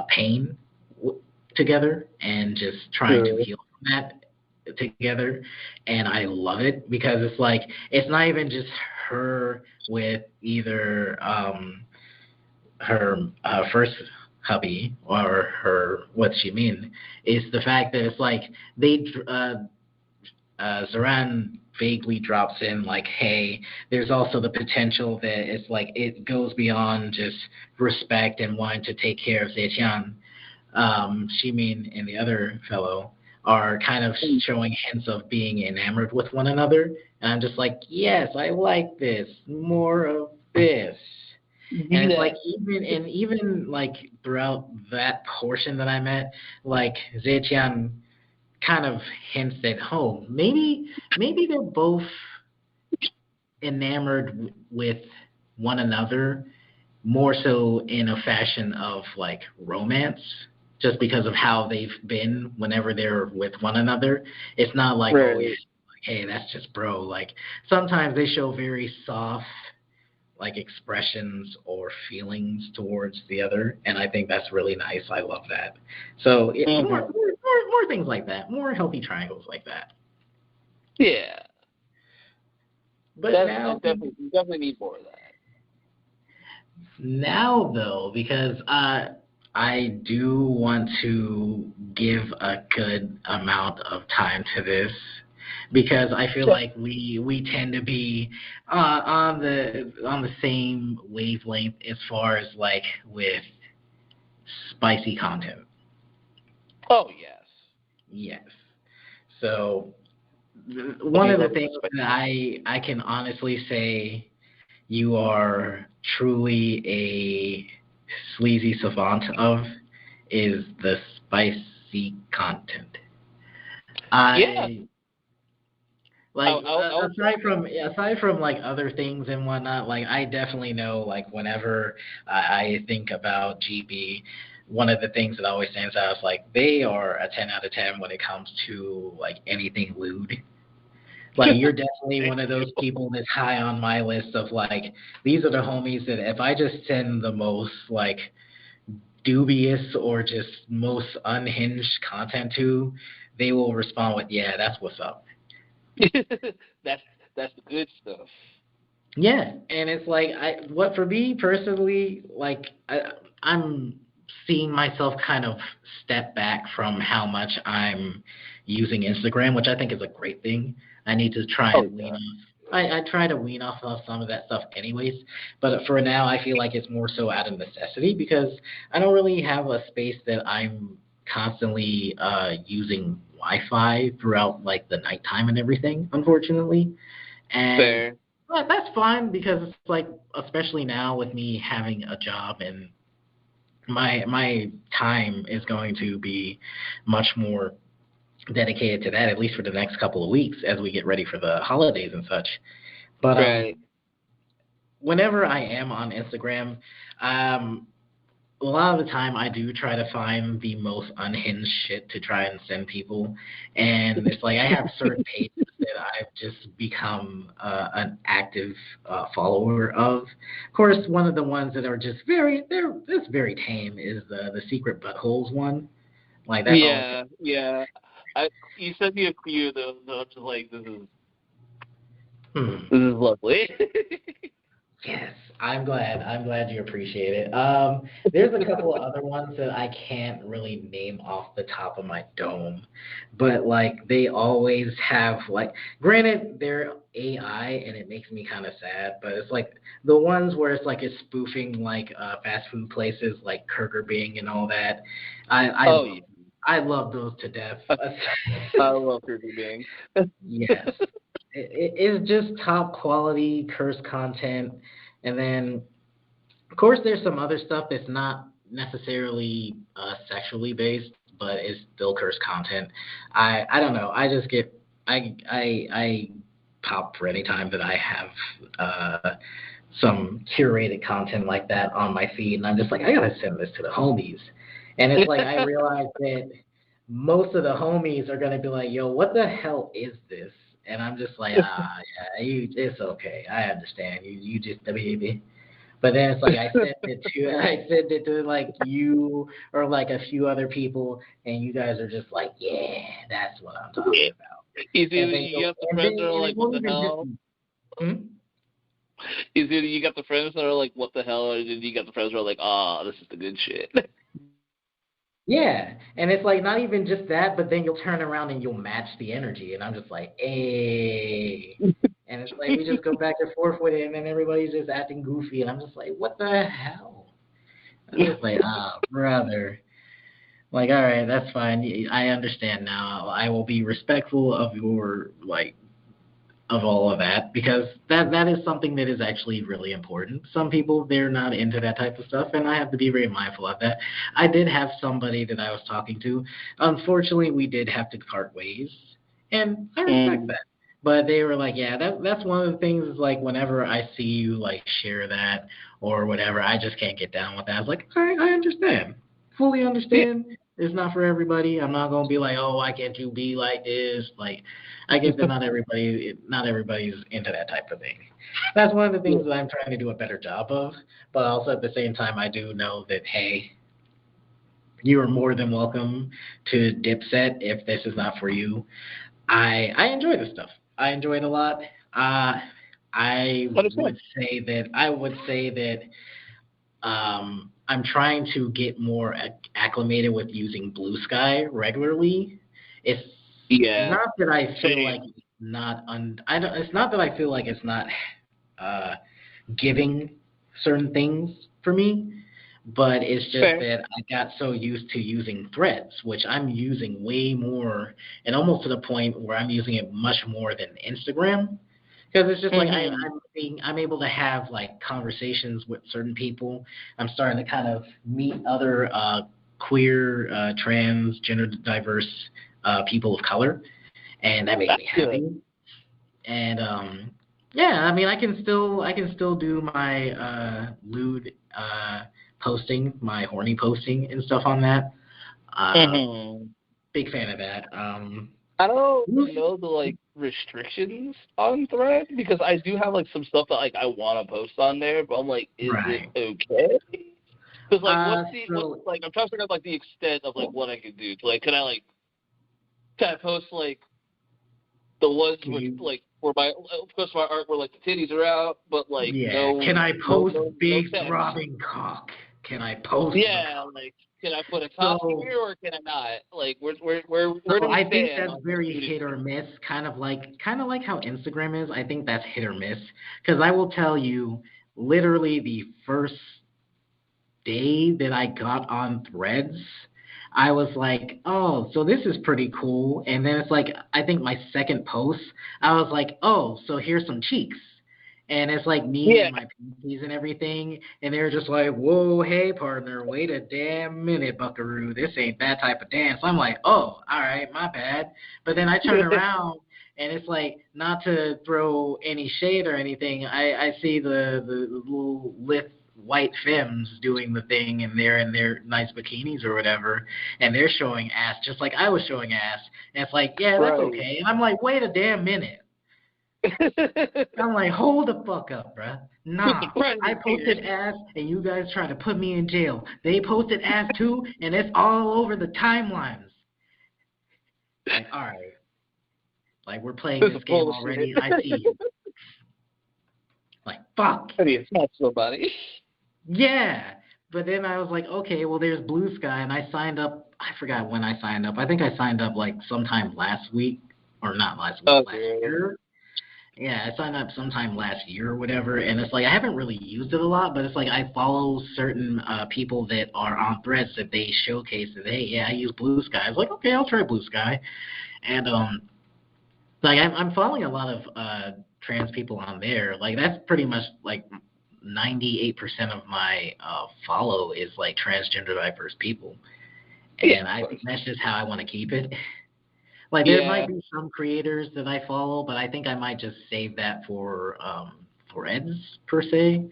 pain together and just trying to True. heal from that together. And I love it because it's like it's not even just her with either her first hubby or her what she mean. It's the fact that it's like they Zoran vaguely drops in like, hey, there's also the potential that it's like it goes beyond just respect and wanting to take care of Zetian. Shimin and the other fellow are kind of showing hints of being enamored with one another. And I'm just like, yes, I like this. More of this. And it's like Yes. even like throughout that portion that I met, like Zetian kind of hints at, oh, maybe they're both enamored with one another more so in a fashion of like romance, just because of how they've been whenever they're with one another. It's not like, oh yeah, Right. like, hey, that's just bro. Like sometimes they show very soft like expressions or feelings towards the other, and I think that's really nice. I love that. So Mhm. more things like that, more healthy triangles like that. Yeah. But That's I definitely need more of that. now though, because I do want to give a good amount of time to this, because I feel Sure. like we tend to be on the same wavelength as far as like with spicy content. Oh yes. Yes. So Oh, one we of the love a things good spicy that content. I can honestly say you are truly a sleazy savant of is the spicy content. Yeah. I like I'll aside yeah. from like other things and whatnot, like I definitely know like whenever I think about GB, one of the things that always stands out is like they are a 10 out of 10 when it comes to like anything lewd. Like you're definitely Thank one of you. those people that's high on my list of like these are the homies that if I just send the most like dubious or just most unhinged content to, they will respond with, yeah, that's what's up. that's that's the good stuff. Yeah, and it's like what for me personally, like I'm seeing myself kind of step back from how much I'm using Instagram, which I think is a great thing. I need to try Oh and wean yeah. off. I try to wean off of some of that stuff anyways, but for now I feel like it's more so out of necessity because I don't really have a space that I'm constantly using Wi-Fi throughout like the nighttime and everything, unfortunately. And Fair. that's fine because it's like, especially now with me having a job and my time is going to be much more dedicated to that, at least for the next couple of weeks as we get ready for the holidays and such. But Right. whenever I am on Instagram, um, a lot of the time I do try to find the most unhinged shit to try and send people, and it's like I have certain pages that I've just become an active follower of. Of course, one of the ones that are they're just very tame is the secret buttholes one. Like that's always Yeah. Yeah. I you sent me a few of those. And I was just like, hmm. this is lovely. Yes, I'm glad. I'm glad you appreciate it. There's a couple of other ones that I can't really name off the top of my dome, but like they always have like, granted they're AI and it makes me kind of sad, but it's like the ones where it's like it's spoofing like fast food places like Burger Bing and all that. Oh yeah. I love those to death. I love Kirby Bing. Yes. It's just top quality curse content. And then, of course, there's some other stuff that's not necessarily sexually based, but it's still curse content. I don't know. I just get. I pop for any time that I have some curated content like that on my feed, and I'm just like, I gotta send this to the homies. And it's like I realize that most of the homies are gonna be like, yo, what the hell is this? And I'm just like, it's okay. I understand. You just a baby. But then it's like I sent it to like you or like a few other people, and you guys are just like, yeah, that's what I'm talking about. Is And it then you got the friends that are and like, it what won't the even hell? just. Is it you got the friends that are like, what the hell? Or then you got the friends that are like, this is the good shit. Yeah, and it's like not even just that, but then you'll turn around and you'll match the energy, and I'm just like, hey, and it's like we just go back and forth with it, and then everybody's just acting goofy, and I'm just like, what the hell? I'm just like, brother, like, all right, that's fine. I understand now. I will be respectful of your like of all of that because that is something that is actually really important. Some people they're not into that type of stuff, and I have to be very mindful of that. I did have somebody that I was talking to. Unfortunately, we did have to part ways, and I respect that. But they were like, yeah, that's one of the things is like whenever I see you like share that or whatever, I just can't get down with that. I was like, all right, I understand. Fully understand. It's not for everybody. I'm not gonna be like, oh, why can't you be like this? Like I get that not everybody's into that type of thing. That's one of the things that I'm trying to do a better job of. But also at the same time, I do know that hey, you are more than welcome to Dipset if this is not for you. I enjoy this stuff. I enjoy it a lot. I would say that I'm trying to get more acclimated with using Blue Sky regularly. It's not that I feel like it's not I don't. It's not that I feel like it's not uh, giving certain things for me, but it's just that I got so used to using Threads, which I'm using way more, and almost to the point where I'm using it much more than Instagram. Because it's just like I'm able to have like conversations with certain people. I'm starting to kind of meet other queer, trans, gender diverse people of color, and that makes me happy. And yeah, I mean, I can still do my lewd posting, my horny posting and stuff on that. Big fan of that. I don't know the like restrictions on Thread because I do have like some stuff that like I want to post on there, but I'm like, is it okay? Because like, what's like I'm trying to figure out like the extent of like what I could do. Like, can I post like the ones where like where my of course my art where like the titties are out, but like can I post big throbbing cock? Can I post? Yeah, like can I put a costume here or can I not? Like where do we stand? I think that's very hit or miss, kind of like how Instagram is. I think that's hit or miss because I will tell you, literally the first day that I got on Threads, I was like, oh, so this is pretty cool. And then it's like, I think my second post, I was like, oh, so here's some cheeks. And it's like me and my pinkies and everything. And they're just like, whoa, hey, partner, wait a damn minute, buckaroo. This ain't that type of dance. I'm like, oh, all right, my bad. But then I turn around. And it's like, not to throw any shade or anything, I see the little lithe white femmes doing the thing, and they're in their nice bikinis or whatever, and they're showing ass just like I was showing ass. And it's like, yeah, that's okay. And I'm like, wait a damn minute. I'm like, hold the fuck up, bruh. Nah, I posted ass, and you guys trying to put me in jail. They posted ass too, and it's all over the timelines. Like, all right. Like, we're playing this game already. I see you. Like, fuck. I mean, it's not somebody. Yeah. But then I was like, okay, well, there's Blue Sky, and I signed up. I forgot when I signed up. I think I signed up, like, sometime last week. Or not last week, last year. Yeah, I signed up sometime last year or whatever, and it's like I haven't really used it a lot, but it's like I follow certain people that are on Threads that they showcase that, hey, yeah, I use Blue Sky. I was like, okay, I'll try Blue Sky. And, like, I'm following a lot of trans people on there. Like, that's pretty much, like, 98% of my follow is, like, transgender diverse people. And I think that's just how I want to keep it. Like there Yeah. might be some creators that I follow, but I think I might just save that for Threads per se.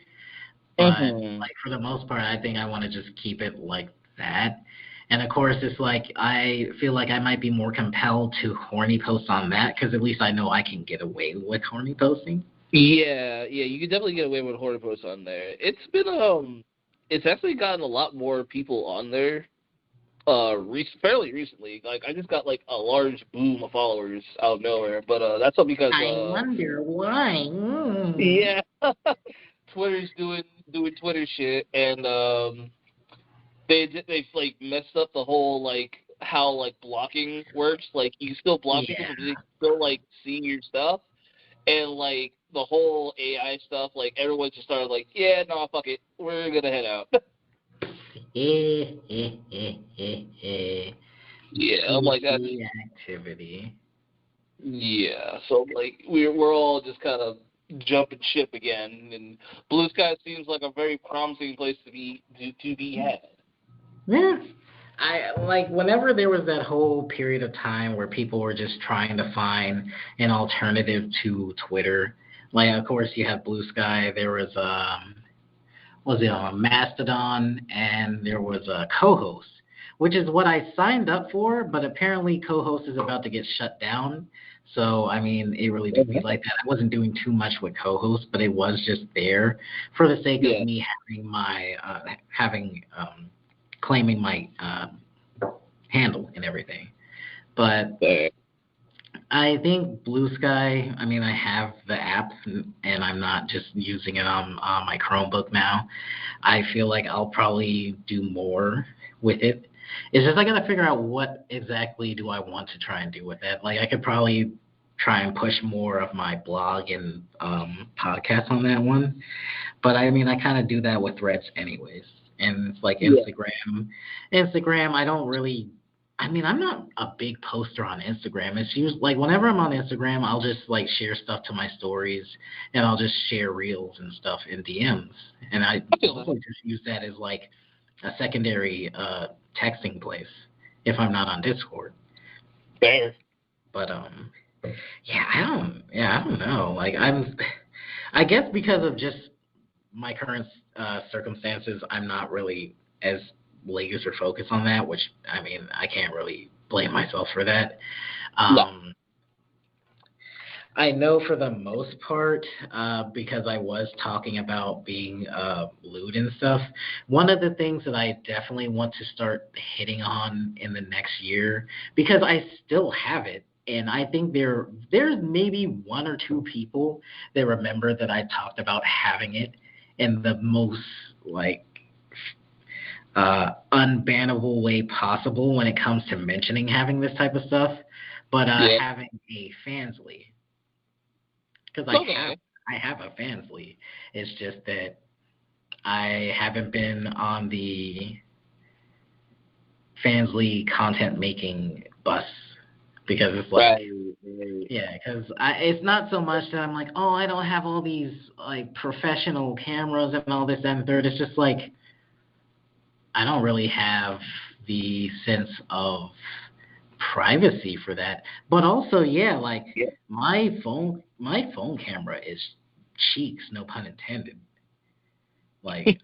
But Mhm. like for the most part, I think I want to just keep it like that. And of course, it's like I feel like I might be more compelled to horny post on that because at least I know I can get away with horny posting. Yeah, yeah, you can definitely get away with horror posts on there. It's actually gotten a lot more people on there fairly recently. Like I just got like a large boom of followers out of nowhere, but that's all because I wonder why. yeah, Twitter's doing Twitter shit, and they like messed up the whole like how like blocking works. Like you can still block people, Yeah. but they can still like see your stuff, and like the whole AI stuff. Like everyone just started like, yeah, no, fuck it, we're gonna head out. Yeah, I'm like that's PC activity. yeah. So like we're all just kind of jumping ship again, and Blue Sky seems like a very promising place to be had. Yeah. I like whenever there was that whole period of time where people were just trying to find an alternative to Twitter. Like of course you have Blue Sky, there was it Mastodon, and there was a co-host, which is what I signed up for, but apparently co-host is about to get shut down. So I mean, it really do be like that. I wasn't doing too much with co-host, but it was just there for the sake of Yeah. me having claiming my handle and everything. But Fair. I think Blue Sky, I mean, I have the app and I'm not just using it on my Chromebook now. I feel like I'll probably do more with it. It's just I gotta figure out what exactly do I want to try and do with it. Like I could probably try and push more of my blog and podcast on that one. But I mean, I kind of do that with Threads anyways. And it's like Yeah. Instagram. Instagram, I don't really. I mean, I'm not a big poster on Instagram. It's usually like whenever I'm on Instagram, I'll just like share stuff to my stories, and I'll just share reels and stuff in DMs. And I I feel that. mostly just use that as like a secondary texting place if I'm not on Discord. Fair. But I don't know. Like I guess because of just my current circumstances, I'm not really as laser focused on that, which I mean, I can't really blame myself for that. No. Um, I know for the most part, because I was talking about being lewd and stuff, one of the things that I definitely want to start hitting on in the next year, because I still have it, and I think there's maybe one or two people that remember that I talked about having it in the most like unbannable way possible when it comes to mentioning having this type of stuff, but Yeah. having a fansly because Okay. I have a Fansly. It's just that I haven't been on the Fansly content making bus because it's like Right. Right. yeah, because it's not so much that I'm like, oh, I don't have all these like professional cameras and all this that, and the third. It's just like I don't really have the sense of privacy for that. But also, yeah, like Yeah. my phone camera is cheeks, no pun intended. Like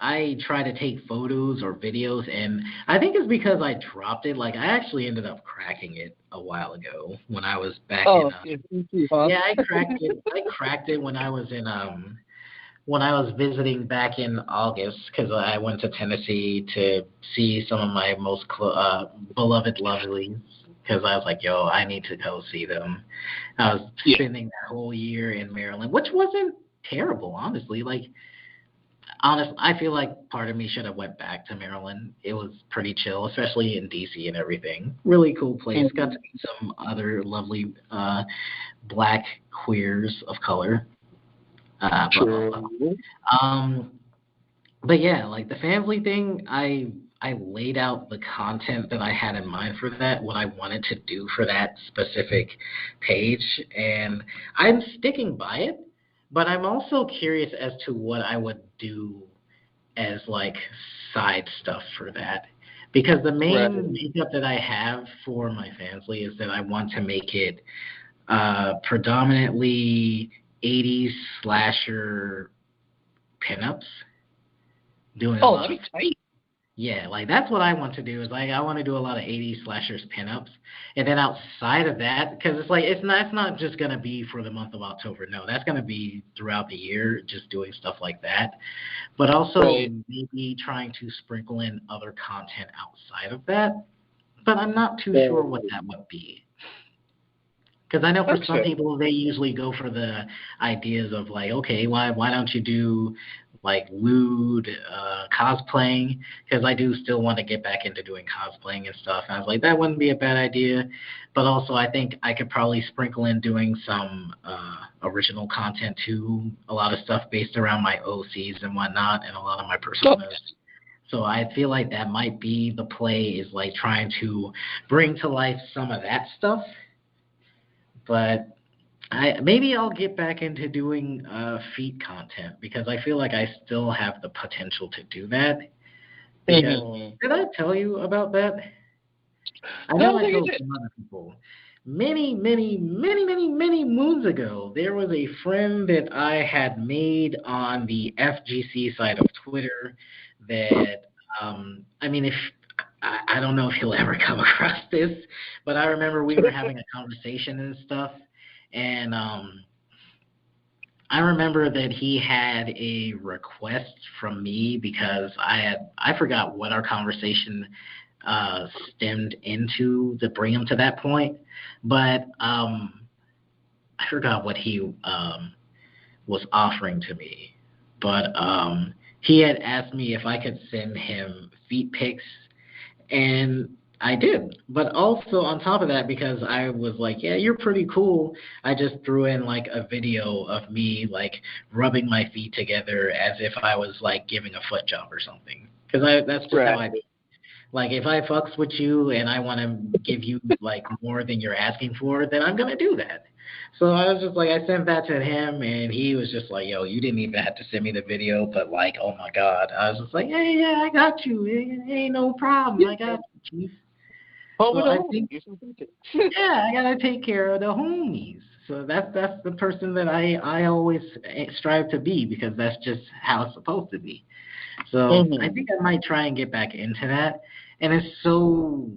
I try to take photos or videos, and I think it's because I dropped it. Like I actually ended up cracking it a while ago when I was back in. Oh, it's me too, huh? Yeah, I cracked it. I cracked it when I was visiting back in August because I went to Tennessee to see some of my most beloved lovelies. Because I was like, yo, I need to go see them. I was Yeah. spending that whole year in Maryland, which wasn't terrible, honestly. Like honest, I feel like part of me should have went back to Maryland. It was pretty chill, especially in DC and everything. Really cool place. Got Mhm. to meet some other lovely black queers of color. Blah blah blah. True. Um, but yeah, like the family thing, I laid out the content that I had in mind for that, what I wanted to do for that specific page, and I'm sticking by it. But I'm also curious as to what I would do as like side stuff for that Because the Right. main makeup that I have for my Fansly is that I want to make it predominantly 80s slasher pinups, doing a Oh, lot that'd of be tight. yeah, like that's what I want to do is like I want to do a lot of 80s slashers pinups, and then outside of that, because it's not just gonna be for the month of October. No, that's gonna be throughout the year, just doing stuff like that. But also Right. maybe trying to sprinkle in other content outside of that. But I'm not too sure what Right. that would be. Because I know for That's some fair. people they usually go for the ideas of like, okay, why don't you do like lewd cosplaying? Because I do still want to get back into doing cosplaying and stuff. And I was like, that wouldn't be a bad idea. But also, I think I could probably sprinkle in doing some original content too. A lot of stuff based around my OCs and whatnot, and a lot of my Oh, personas. So I feel like that might be the play is like trying to bring to life some of that stuff, but I maybe I'll get back into doing feet content because I feel like I still have the potential to do that. Because hmm did I tell you about that? I I know don't I think you told did. some other people. Many moons ago, there was a friend that I had made on the FGC side of Twitter that, I mean, if I don't know if he'll ever come across this, but I remember we were having a conversation and stuff, and I remember that he had a request from me because I forgot what our conversation stemmed into to bring him to that point, but I forgot what he was offering to me. But he had asked me if I could send him feet pics, and I did. But also on top of that, because I was like, yeah, you're pretty cool, I just threw in like a video of me like rubbing my feet together as if I was like giving a foot job or something. Because that's just how Right. I be. Like if I fucks with you and I want to give you like more than you're asking for, then I'm gonna do that. So I was just like, I sent that to him, and he was just like, "Yo, you didn't even have to send me the video, but like, oh my god." I was just like, "Hey, yeah, I got you. Ain't no problem. I got you, Chief." Home So and a I home. think, You should think it. yeah, I gotta take care of the homies. So that's the person that I always strive to be because that's just how it's supposed to be. So I hmm think I might try and get back into that. And it's so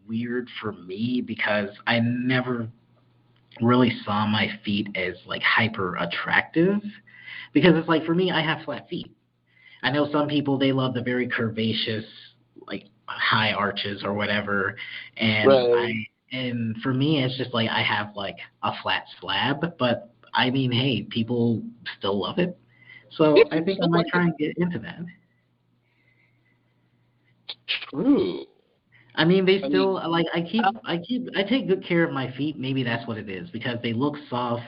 weird for me because I never really saw my feet as like hyper attractive because it's like for me I have flat feet. I know some people they love the very curvaceous like high arches or whatever, and I Right. and for me it's just like I have like a flat slab, but I mean hey, people still love it. Yeah, So I people think I still might like try it. and get into that. True. I mean, they I still mean, like uh, I take good care of my feet. Maybe that's what it is because they look soft.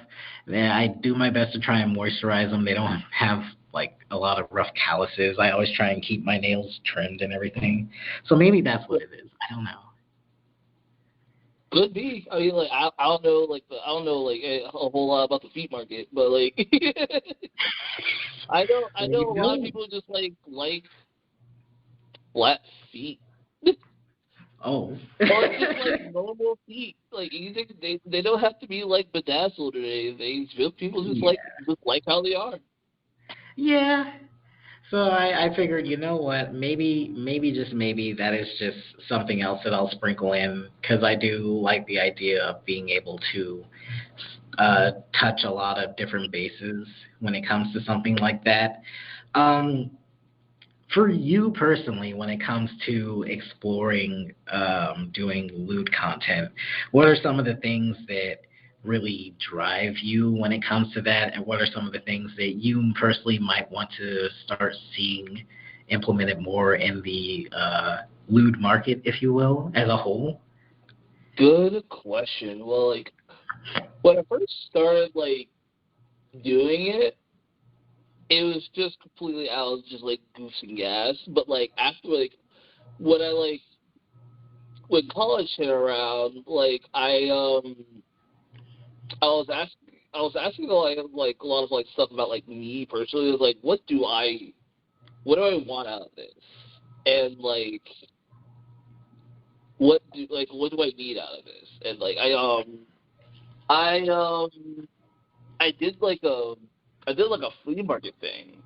I do my best to try and moisturize them. They don't have like a lot of rough calluses. I always try and keep my nails trimmed and everything. So maybe that's what it is. I don't know. could be. I mean, like I don't know, I don't know, like a whole lot about the feet market, but like I There know a you lot of go. people just like flat feet. Oh. Or just like normal feet. Like they don't have to be like bedazzled or anything. Just people Yeah. just like how they are. Yeah. So I figured, you know what, maybe just maybe that is just something else that I'll sprinkle in because I do like the idea of being able to touch a lot of different bases when it comes to something like that. Um, for you personally, when it comes to exploring doing lewd content, what are some of the things that really drive you when it comes to that, and what are some of the things that you personally might want to start seeing implemented more in the lewd market, if you will, as a whole? Good question. Well, like when I first started like doing it, it was just completely I was just like goofs and gas. But like after when I when college hit around, I was asking like a lot of like stuff about like me personally. Like what do I want out of this? And like what do I need out of this? And like I did like a flea market thing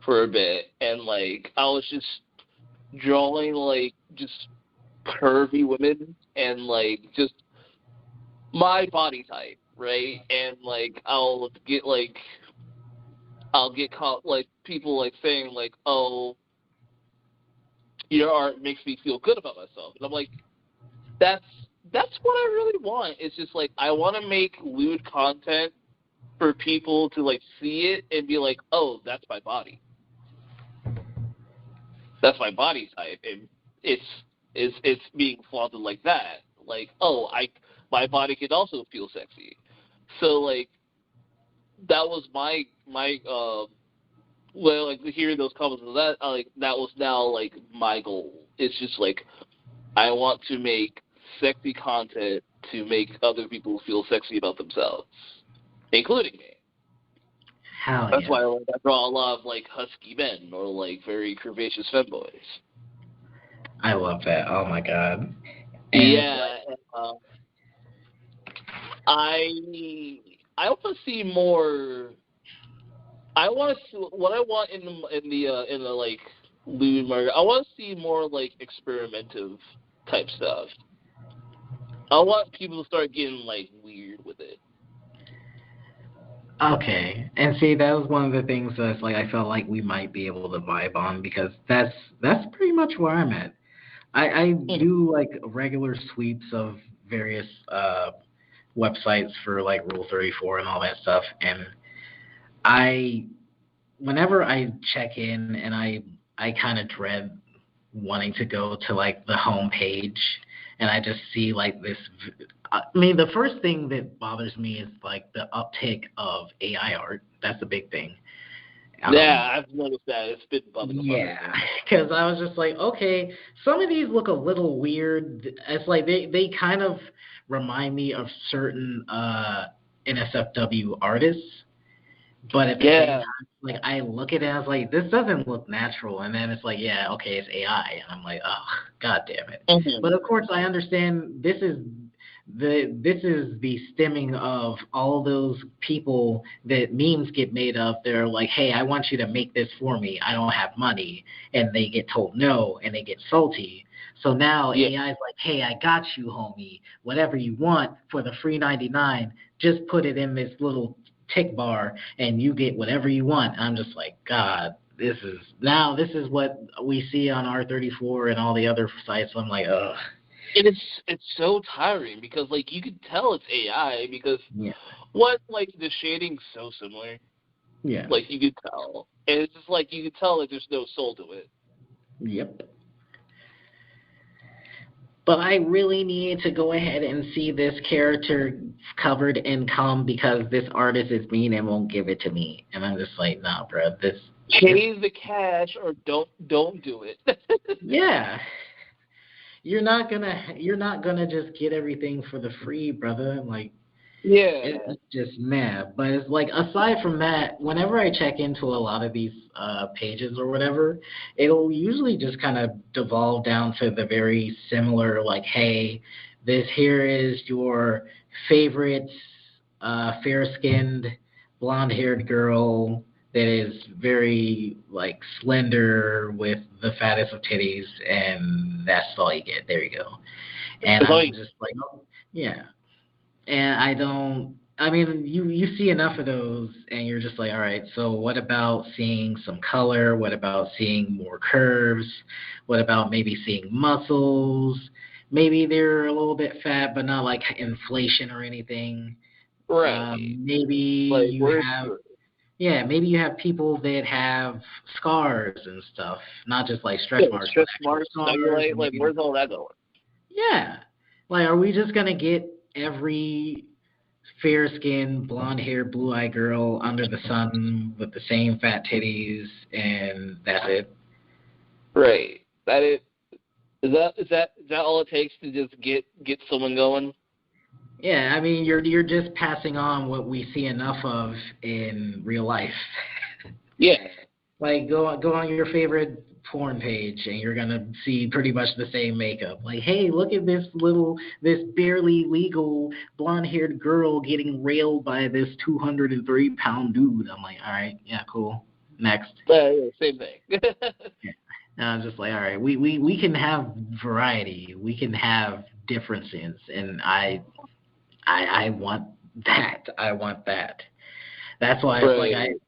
for a bit, and like I was just drawing like just curvy women and like just my body type, right? And like I'll get caught like people like saying like, oh, your art makes me feel good about myself, and I'm like, that's what I really want. It's just like I want to make lewd content for people to like see it and be like, oh, that's my body. That's my body type, and it's being flaunted like that. Like, oh, my body can also feel sexy. So like that was well, like hearing those comments of that, like that was now like my goal. It's just like I want to make sexy content to make other people feel sexy about themselves, including me. Hell That's yeah. why I draw a lot of like husky men or like very curvaceous femboys. I love that. Oh my god. And it's Yeah, like, I want to see more. I want to see what I want in the like lewd market. I want to see more like experimentative type stuff. I want people to start getting like weird with it. okay. And see, that was one of the things that's like I felt like we might be able to vibe on because that's pretty much where I'm at. I do like regular sweeps of various websites for like Rule 34 and all that stuff, and I whenever I check in and I kind of dread wanting to go to like the home page and I just see like this. I mean, the first thing that bothers me is like the uptick of AI art. That's a big thing. Yeah, I've noticed that. It's been bumming the fuck out Yeah, because I was just like, okay, some of these look a little weird. It's like they kind of remind me of certain NSFW artists, but at the same Yeah. time, like I look at it, I was like, this doesn't look natural, and then it's like, yeah, okay, it's AI, and I'm like, oh, god damn it. Mm-hmm. But of course, I understand this is the stemming of all those people that memes get made of. They're like, hey, I want you to make this for me. I don't have money, and they get told no, and they get salty. So now Yeah. AI is like, hey, I got you, homie. Whatever you want for the free 99, just put it in this little tick bar and you get whatever you want. I'm just like, God, this is what we see on R34 and all the other sites. I'm like, ugh. It's so tiring because like you can tell it's AI because Yeah. like the shading's so similar. Yeah. Like you could tell. And it's just like you could tell like there's no soul to it. Yep. But I really need to go ahead and see this character covered in cum because this artist is mean and won't give it to me. And I'm just like, nah, bro, this. Pay the cash or don't do it. Yeah. You're not gonna just get everything for the free, brother. Like, Yeah. it's just mad. But it's like aside from that, whenever I check into a lot of these pages or whatever, it'll usually just kind of devolve down to the very similar, like, hey, this here is your favorite fair-skinned, blonde-haired girl that is very like slender with the fattest of titties, and that's all you get. There you go. And I'm just like, oh, yeah. And I mean, you see enough of those and you're just like, all right, so what about seeing some color? What about seeing more curves? What about maybe seeing muscles? Maybe they're a little bit fat, but not like inflation or anything. Right. Maybe Like you have, yeah, maybe you have people that have scars and stuff, not just like stretch marks, but stretch actual marks, scars. cellulite, like Maybe, where's all that going? yeah. Like, are we just gonna get every fair-skinned, blonde-haired, blue-eyed girl under the sun with the same fat titties, and that's it? Right. Is that all it takes to just get someone going? Yeah, I mean, you're just passing on what we see enough of in real life. Yeah. Like, go on your favorite porn page and you're gonna see pretty much the same makeup. Like, hey, look at this barely legal blonde-haired girl getting railed by this 203-pound dude. I'm like, all right, yeah, cool. Next. Yeah, same thing. And I was just like, all right, we can have variety. We can have differences, and I want that. I want that. That's why it's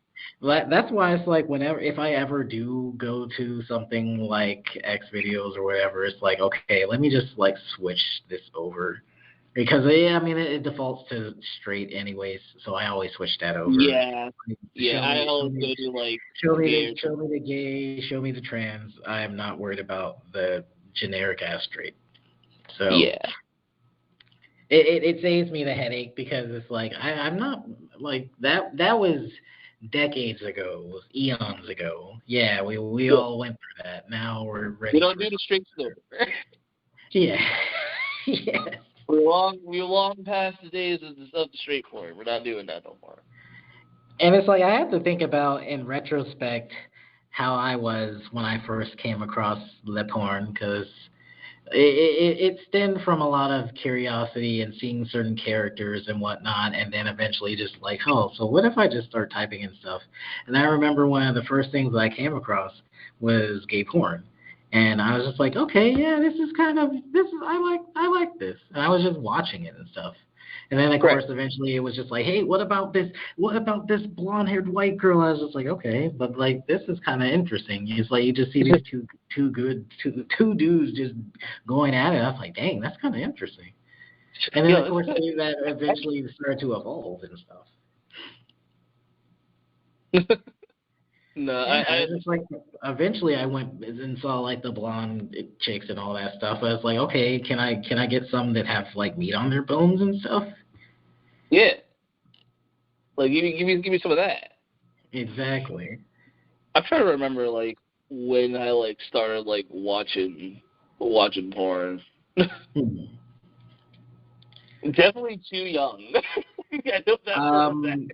that's why it's like whenever if I ever do go to something like X videos or whatever, it's like, okay, let me just like switch this over because I mean it defaults to straight anyways, so I always switch that over. Yeah, I always go to like show me the gay, show me the trans. I am not worried about the generic ass straight. So yeah. It saves me the headache because it's like I'm not like that. That was decades ago, was eons ago. Yeah, we all went through that. Now we're ready. We don't do the straight still. Yeah. Yes. We're long past the days of the straight porn. We're not doing that no more. And it's like I have to think about in retrospect how I was when I first came across the porn because it stemmed from a lot of curiosity and seeing certain characters and whatnot, and then eventually just like, oh, so what if I just start typing in stuff? And I remember one of the first things I came across was gay porn, and I was just like, okay, yeah, I like this, and I was just watching it and stuff. And then, of course, eventually it was just like, hey, what about this blonde-haired white girl? I was just like, okay, but, like, this is kind of interesting. It's like you just see these two dudes just going at it. I was like, dang, that's kind of interesting. And then, of course, that eventually started to evolve and stuff. No, I just like eventually I went and saw like the blonde chicks and all that stuff. I was like, okay, can I get some that have like meat on their bones and stuff? Yeah. Like give me some of that. Exactly. I'm trying to remember like when I like started like watching porn. Definitely too young. I know that.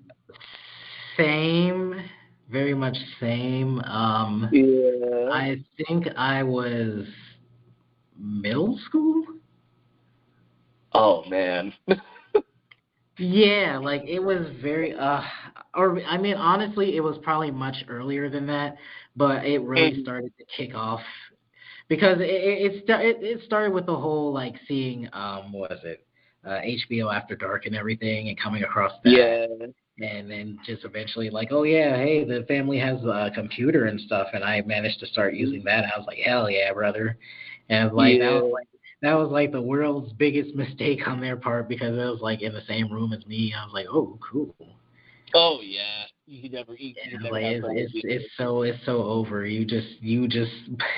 Same. Very much same. Yeah. I think I was middle school. Oh man. Yeah, like it was very or I mean honestly it was probably much earlier than that, but it really started to kick off because it started with the whole like seeing what was it? HBO After Dark and everything and coming across that. Yeah. And then just eventually like, oh yeah, hey, the family has a computer and stuff, and I managed to start using that. I was like, hell yeah, brother. And like that was like the world's biggest mistake on their part because it was like in the same room as me. I was like, oh, cool. Oh yeah, you could never it's so over. You just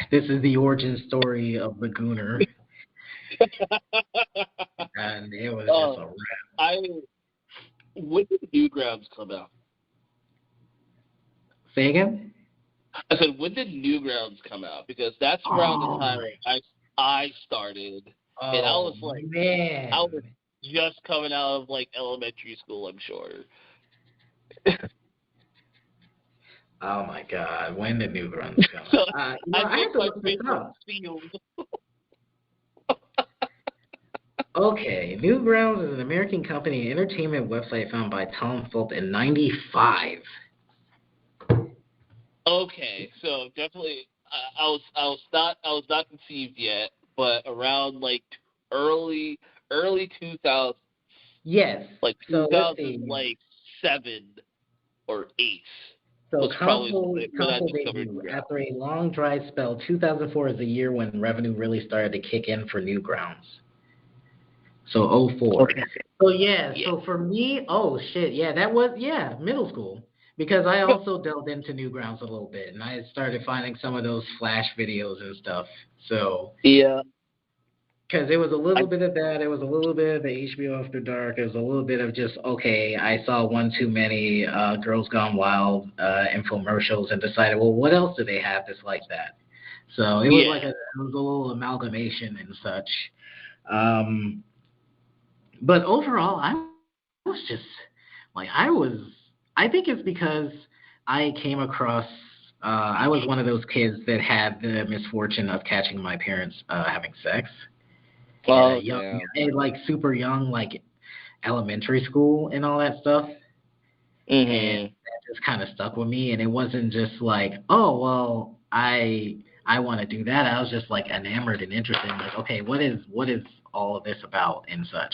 this is the origin story of the Gooner. And it was just a wrap. When did Newgrounds come out? Say again? I said, when did Newgrounds come out? Because that's around the time I started. And I was like, man. I was just coming out of like elementary school, I'm sure. Oh my God! When did Newgrounds come out? I have to look this up. Okay, Newgrounds is an American company entertainment website founded by Tom Fulp in '95. Okay, so definitely, I was not conceived yet, but around like early 2000s. Yes. Like 2007 or 8. So console debut. After a long dry spell, 2004 is the year when revenue really started to kick in for Newgrounds. So 04. Okay. So so for me, oh shit, that was middle school. Because I also delved into Newgrounds a little bit and I started finding some of those flash videos and stuff. So yeah. Because it was a little bit of that, it was a little bit of the HBO After Dark, it was a little bit of just, okay, I saw one too many Girls Gone Wild infomercials and decided, well, what else do they have that's like that? So it was it was a little amalgamation and such. But overall, I was just, like, I think it's because I came across I was one of those kids that had the misfortune of catching my parents having sex at a Oh young, damn. like super young, like elementary school and all that stuff. And Mhm. that just kind of stuck with me. And it wasn't just like, oh well, I want to do that. I was just like enamored and interested in like, okay, what is all of this about and such.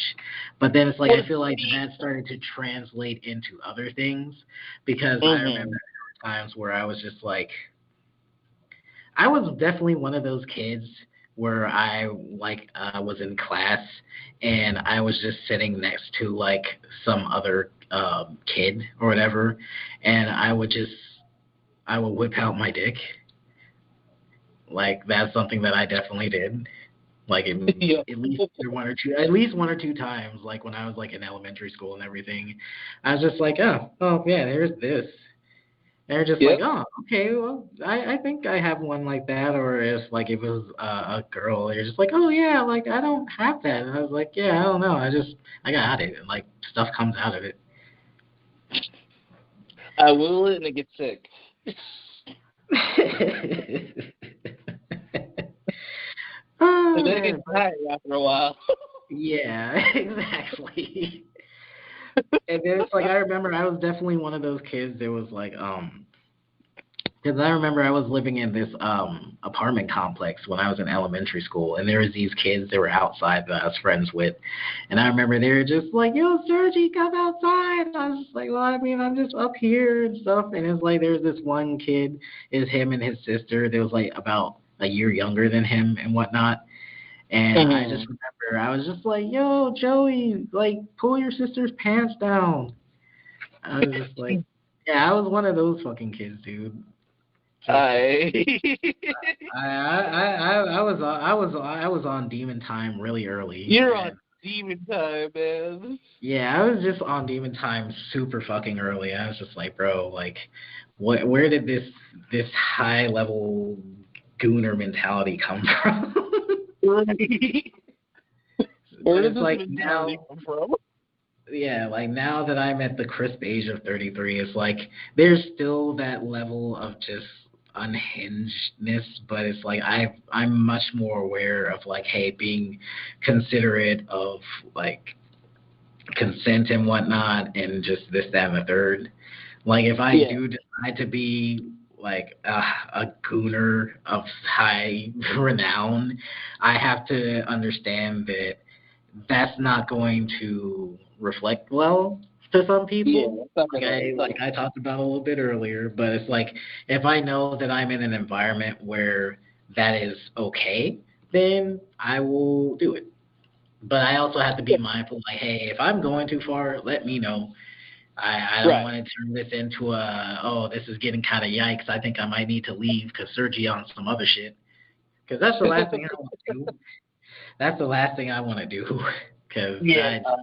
But then it's like What I is feel like the that started to translate into other things because I remember Mhm. there were times where I was just like, I was definitely one of those kids where I like was in class and I was just sitting next to like some other kid or whatever, and I would whip out my dick. Like that's something that I definitely did. Like Yeah. at least one or two times, like when I was like in elementary school and everything, I was just like, oh yeah, there's this. They're just like, Yep. oh, okay, well, I think I have one like that. Or if like if it was a girl, they're just like, oh yeah, like I don't have that. And I was like, yeah, I don't know, I got it. And like stuff comes out of it. I will it and it gets sick. Oh And then it man, gets tired after a while. yeah, exactly. And then it's like I remember I was definitely one of those kids that was like, because I remember I was living in this apartment complex when I was in elementary school, and there was these kids that were outside that I was friends with, and I remember they were just like, "Yo, Sergi, come outside." And I was just like, "Well, I mean, I'm just up here and stuff." And it's like there's this one kid, is him and his sister. That was like about a year younger than him and whatnot. And I just Mhm. remember I was just like, "Yo, Joey, like pull your sister's pants down." I was just like, "Yeah, I was one of those fucking kids, dude." Just I I was on demon time really early, You're on and demon time, man. yeah, I was just on demon time super fucking early. I was just like, bro, like, what? Where did this high level gooner mentality come from? Right. Where But does it's this like mentality now, come from? yeah, like now that I'm at the crisp age of 33, it's like there's still that level of just unhingedness, but it's like I'm much more aware of like, hey, being considerate of like consent and whatnot, and just this, that, and the third. Like if I Yeah. do decide to be like a gooner of high renown, I have to understand that that's not going to reflect well to some Yeah. people. Like I talked about a little bit earlier, but it's like if I know that I'm in an environment where that is okay, then I will do it. But I also have to be mindful, like, hey, if I'm going too far, let me know. I don't Right. want to turn this into a, oh, this is getting kind of yikes. I think I might need to leave because Sergi on some other shit. Because that's the last thing I want to do. That's the last thing I want to do. Because Yeah. I,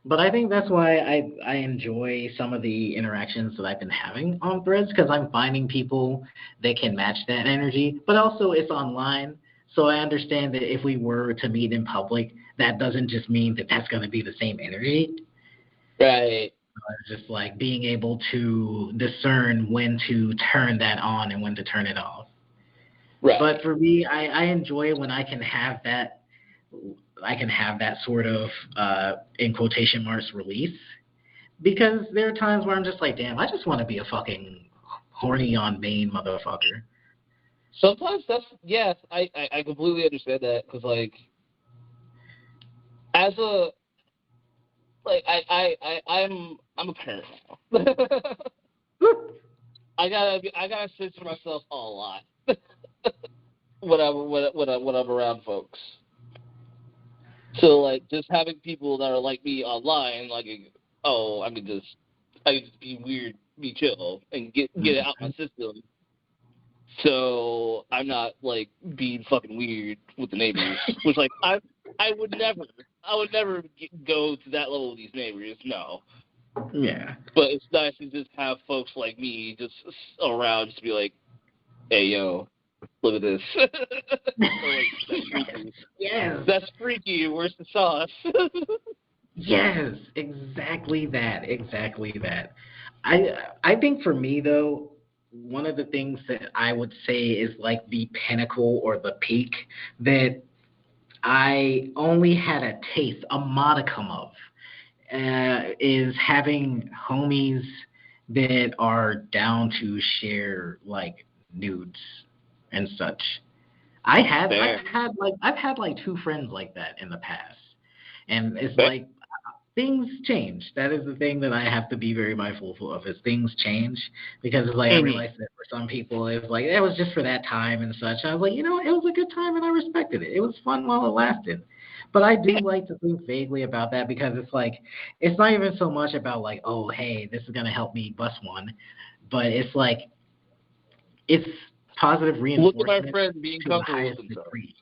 but I think that's why I enjoy some of the interactions that I've been having on Threads because I'm finding people that can match that energy. But also it's online, so I understand that if we were to meet in public, that doesn't just mean that that's going to be the same energy. Right. Just like being able to discern when to turn that on and when to turn it off. But Right. for me, I enjoy when I can have that sort of in quotation marks release because there are times where I'm just like, damn, I just want to be a fucking horny on main motherfucker. Sometimes that's yes. I completely understand that because as a I'm a parent now. I gotta censor myself a lot when I'm around folks. So just having people that are like me online, oh, I can just be weird, be chill, and get it out my system. So I'm not being fucking weird with the neighbors, which I would never go to that level with these neighbors. No, Yeah. but it's nice to just have folks like me just around, just to be like, hey yo, look at this. Or that's freaky. Yes. That's freaky. Where's the sauce? Yes, exactly that. Exactly that. I think for me though, one of the things that I would say is like the pinnacle or the peak that I only had a taste, a modicum of, is having homies that are down to share like nudes and such. Fair. I've had like two friends like that in the past, and it's Fair. like things change. That is the thing that I have to be very mindful of is things change because it's like I Hmm. realized that for some people it's like it was just for that time and such. I was like, it was a good time and I respected it. It was fun while it lasted. But I do Yeah. like to think vaguely about that because it's like it's not even so much about like, oh hey, this is gonna help me bust one, but it's like it's positive Look at my reinforcement friend being to the comfortable with highest himself. degree.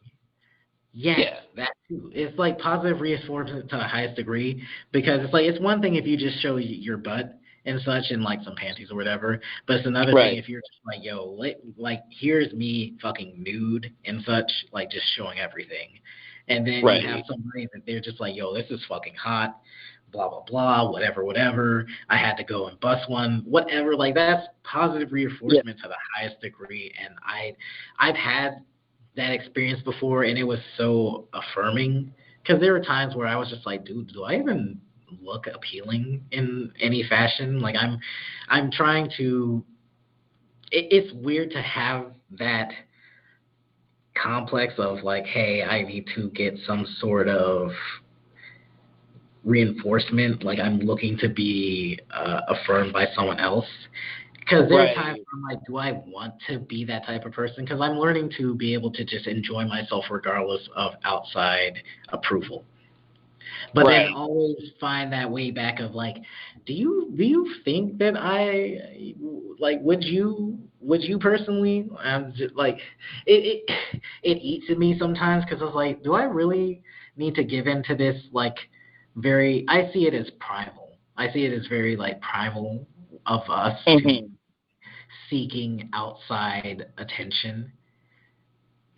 Yes, Yeah. that too. It's like positive reinforcement to the highest degree because it's like it's one thing if you just show your butt and such and like some panties or whatever, but it's another thing Right. if you're just like, yo, like here's me fucking nude and such, like just showing everything, and then you have Right. somebody that they're just like, yo, this is fucking hot, blah blah blah, whatever whatever. I had to go and bust one, whatever. Like that's positive Yeah. reinforcement to the highest degree, and I've had that experience before, and it was so affirming because there were times where I was just like, dude, do I even look appealing in any fashion? Like I'm trying to. It's weird to have that complex of like, hey, I need to get some sort of reinforcement. Like I'm looking to be affirmed by someone else. Because there are times Right. where I'm like, do I want to be that type of person? Because I'm learning to be able to just enjoy myself regardless of outside approval. But then Right. always find that way back of like, do you think that I like would you personally? I'm just like it eats at me sometimes because I was like, do I really need to give into this like very? I see it as primal. I see it as very like primal of us to be Hmm. seeking outside attention.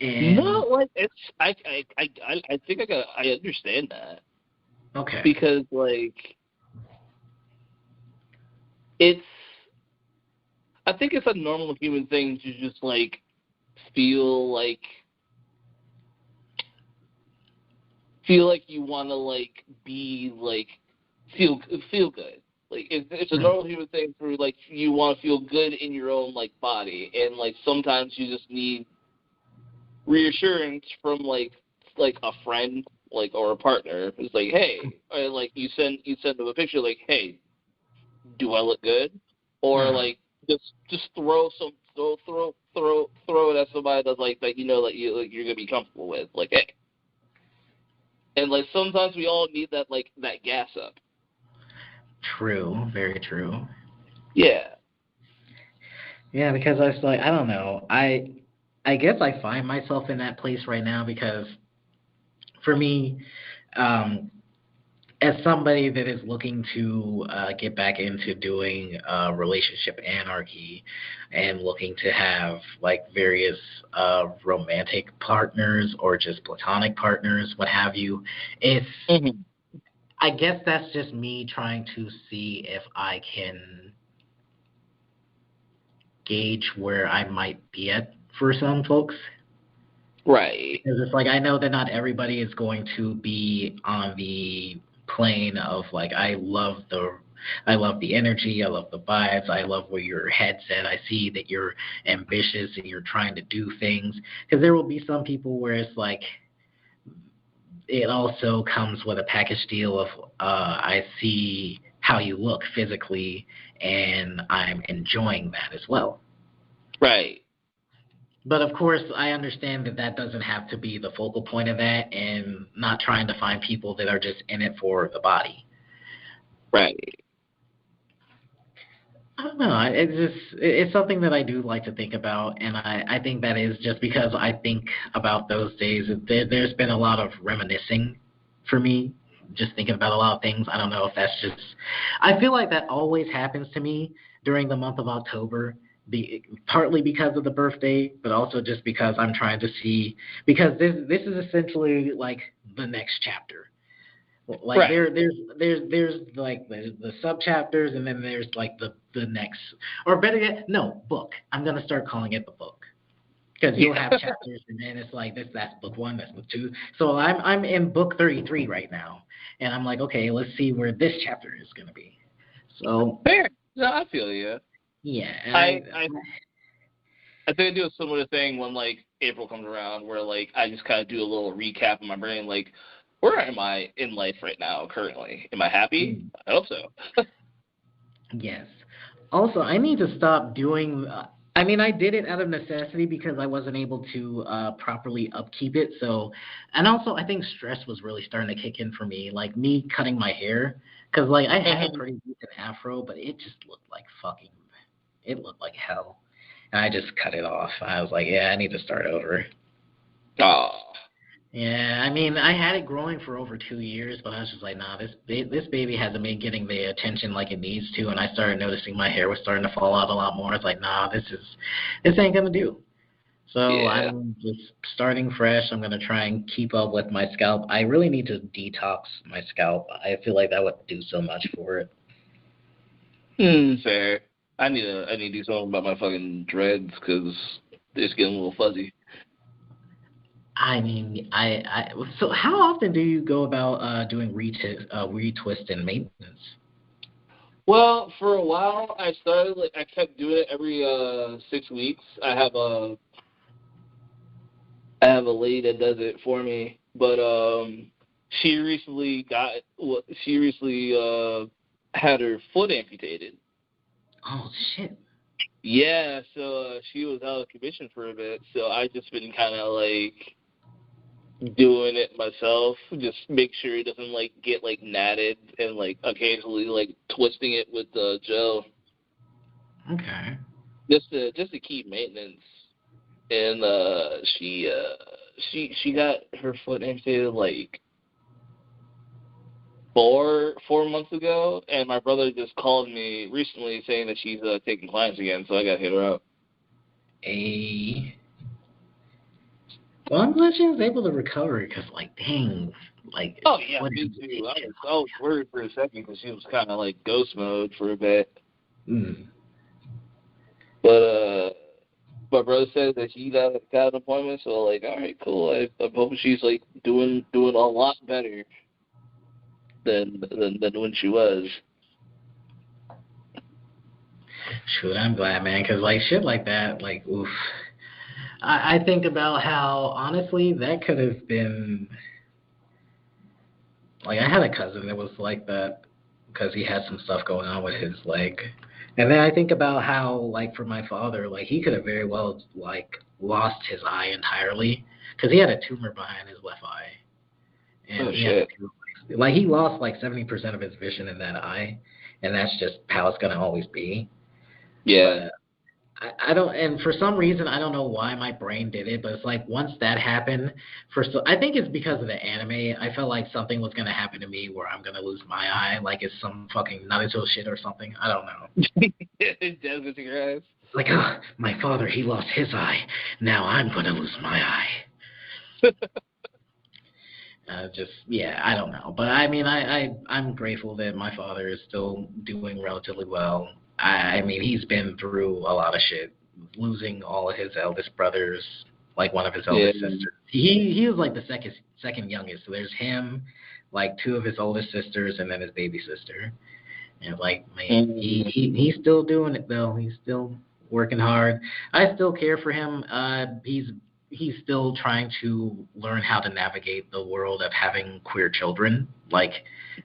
No, And like it's I think I understand that okay, because like it's I think it's a normal human thing to just like feel like feel like you want to like be like feel good. Like it's a hmm, normal human thing for like you want to feel good in your own like body, and like sometimes you just need reassurance from like a friend like or a partner. It's like hey, or, like you send them a picture like hey, do I look good? Or hmm. like just throw it at somebody that's like that you're gonna be comfortable with. Like hey, and like sometimes we all need that like that gas up. True, very true. Yeah. Yeah, because I was like, I don't know. I guess I find myself in that place right now because for me, um, as somebody that is looking to get back into doing relationship anarchy and looking to have like various romantic partners or just platonic partners, what have you, it's Hmm. I guess that's just me trying to see if I can gauge where I might be at for some folks. Right. Because it's like I know that not everybody is going to be on the plane of like I love the energy, I love the vibes, I love where your head's at. I see that you're ambitious and you're trying to do things. Because there will be some people where it's like it also comes with a package deal of I see how you look physically and I'm enjoying that as well. Right. But of course, I understand that that doesn't have to be the focal point of that, and not trying to find people that are just in it for the body. Right. I don't know. It's just it's something that I do like to think about, and I think that is just because I think about those days. There's been a lot of reminiscing for me, just thinking about a lot of things. I don't know if that's just. I feel like that always happens to me during the month of October. Partly because of the birthday, but also just because I'm trying to see because this is essentially like the next chapter. Like Right. there's like the sub chapters, and then there's like the next, or better yet, no, book. I'm gonna start calling it the book. Because you'll Yeah. have chapters, and then it's like this. That's book one. That's book two. So I'm in book 33 right now, and I'm like, okay, let's see where this chapter is gonna be. So Fair. No, I feel you. yeah, and I think I do a similar thing when like April comes around, where like I just kind of do a little recap in my brain, like where am I in life right now currently? Am I happy? I hope so. yes. Also, I need to stop doing. I mean, I did it out of necessity because I wasn't able to properly upkeep it. So, and also, I think stress was really starting to kick in for me. Like me cutting my hair, because like I had a Mhm. pretty decent afro, but it just looked like fucking. It looked like hell, and I just cut it off. I was like, yeah, I need to start over. Oh, Yeah, I mean, I had it growing for over 2 years, but I was just like, nah, this baby hasn't been getting the attention like it needs to, and I started noticing my hair was starting to fall out a lot more. It's like, nah, this ain't gonna do. So yeah. I'm just starting fresh. I'm gonna try and keep up with my scalp. I really need to detox my scalp. I feel like that would do so much for it. Fair. I need to do something about my fucking dreads because it's getting a little fuzzy. I mean, so how often do you go about doing retwist and maintenance? Well, for a while, I kept doing it every 6 weeks. I have a lady that does it for me, but she recently had her foot amputated. Oh shit. Yeah, so she was out of commission for a bit. So I just been kind of like doing it myself, just make sure it doesn't like get like natted, and like occasionally like twisting it with gel, Okay. just to keep maintenance. And she got her foot amputated like four months ago, and my brother just called me recently saying that she's taking clients again, so I got to hit her up. A Well, I'm glad she was able to recover because, like, dang, like, Oh yeah, what me is too. it? I was worried for a second because she was kind of like ghost mode for a bit, Mm. but my brother said that she got an appointment, so like, all right, cool. I'm hoping she's like doing a lot better than when she was. Shoot, I'm glad, man, because, like, shit like that, like, oof. I think about how, honestly, that could have been, like, I had a cousin that was like that because he had some stuff going on with his leg. And then I think about how, like, for my father, like, he could have very well, like, lost his eye entirely because he had a tumor behind his left eye. And Oh he had to shit. do like he lost like 70% of his vision in that eye, and that's just how it's gonna always be. Yeah. But I don't, and for some reason I don't know why my brain did it, but it's like once that happened, I think it's because of the anime. I felt like something was gonna happen to me where I'm gonna lose my eye, like it's some fucking Naruto shit or something. I don't know. Dead with your eyes. Like, oh, my father, he lost his eye. Now I'm gonna lose my eye. Just yeah, I don't know, but I mean, I'm grateful that my father is still doing relatively well. I mean, he's been through a lot of shit, losing all of his eldest brothers, like one of his Yeah. eldest sisters. He was like the second youngest. So there's him, like two of his oldest sisters, and then his baby sister. And like, man, Mm, he's still doing it though. He's still working hard. I still care for him. He's still trying to learn how to navigate the world of having queer children. Like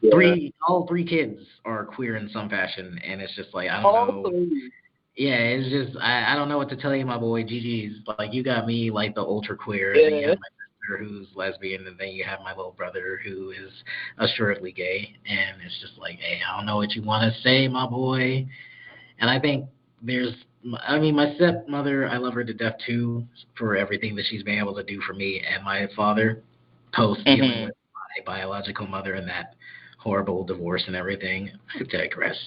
yeah. all three kids are queer in some fashion, and it's just like I don't All know. three. Yeah, it's just I don't know what to tell you, my boy. GG's like you got me like the ultra queer, and then you Yeah. have my sister who's lesbian, and then you have my little brother who is assuredly gay, and it's just like, hey, I don't know what you want to say, my boy. And I think there's, I mean, my stepmother, I love her to death too for everything that she's been able to do for me and my father post dealing Mhm. with my biological mother and that horrible divorce and everything. I digress.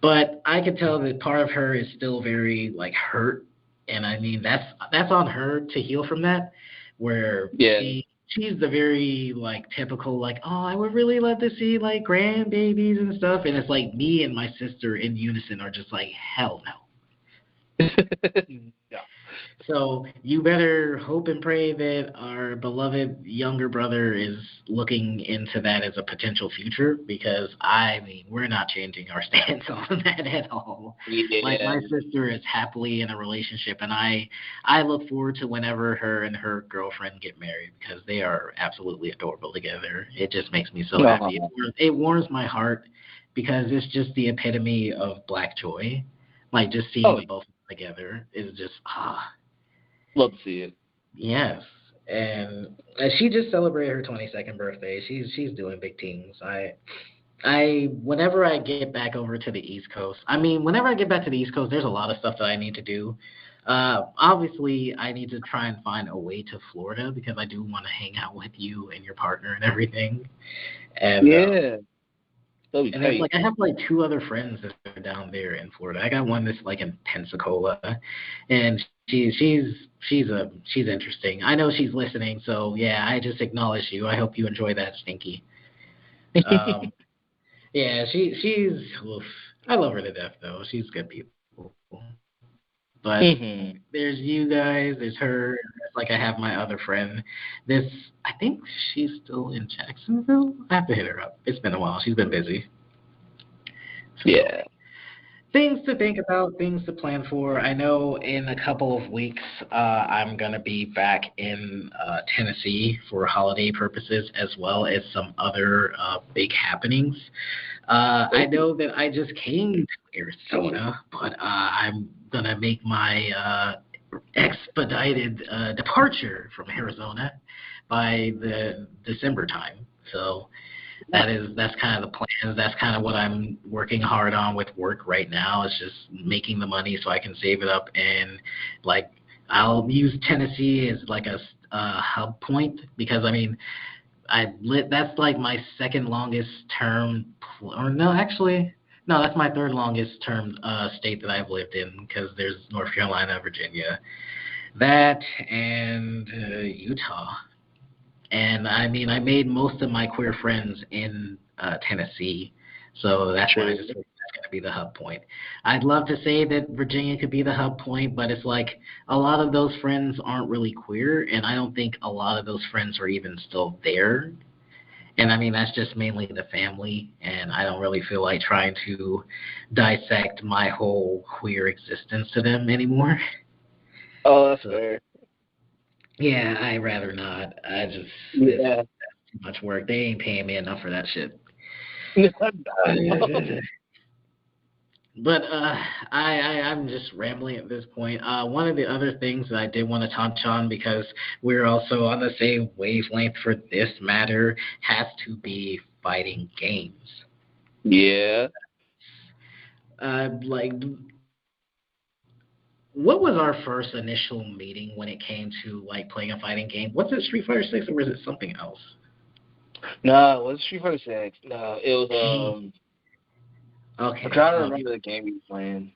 But I could tell that part of her is still very like hurt, and I mean that's on her to heal from that, where Yeah. she's the very like typical like, oh, I would really love to see like grandbabies and stuff, and it's like me and my sister in unison are just like, hell no. Yeah. So you better hope and pray that our beloved younger brother is looking into that as a potential future, because I mean we're not changing our stance on that at all. Like Yeah. my sister is happily in a relationship, and I look forward to whenever her and her girlfriend get married, because they are absolutely adorable together. It just makes me so happy. Aw. It warms my heart because it's just the epitome of black joy. Like just seeing Oh, them both together is just love to see it. yes. And she just celebrated her 22nd birthday. She's doing big things. I whenever I get back over to the East Coast, I mean, whenever I get back to the East Coast, there's a lot of stuff that I need to do. Obviously, I need to try and find a way to Florida because I do want to hang out with you and your partner and everything. And Yeah. That'll be and it's tight. like I have like two other friends that are down there in Florida. I got one that's like in Pensacola, and she's interesting. I know she's listening, so yeah, I just acknowledge you. I hope you enjoy that, Stinky. Um, yeah, she's oof, I love her to death though. She's good people. But Mhm. there's you guys, there's her, it's like I have my other friend. This I think she's still in Jacksonville. I have to hit her up. It's been a while. She's been busy. So Yeah. things to think about, things to plan for. I know in a couple of weeks I'm going to be back in Tennessee for holiday purposes as well as some other big happenings. I know that I just came to Arizona, but I'm going to make my expedited departure from Arizona by the December time. So that's kind of the plans. That's kind of what I'm working hard on with work right now. Is just making the money so I can save it up, and like I'll use Tennessee as like a hub point, because I mean that's like my second longest term, or no, actually. No, that's my third longest term state that I've lived in, because there's North Carolina, Virginia, that, and Utah. And I mean, I made most of my queer friends in Tennessee, so that's why I True. just think that's going to be the hub point. I'd love to say that Virginia could be the hub point, but it's like a lot of those friends aren't really queer, and I don't think a lot of those friends are even still there. And I mean, that's just mainly the family, and I don't really feel like trying to dissect my whole queer existence to them anymore. Oh, that's So, fair. yeah, I'd rather not. It's Yeah. too much work. They ain't paying me enough for that shit. But I'm just rambling at this point. One of the other things that I did want to touch on, because we're also on the same wavelength for this matter, has to be fighting games. Yeah. Like, what was our first initial meeting when it came to like playing a fighting game? Was it Street Fighter 6 or was it something else? No, it was Street Fighter 6. No, it was Okay. I'm trying to Okay. remember the game we were playing.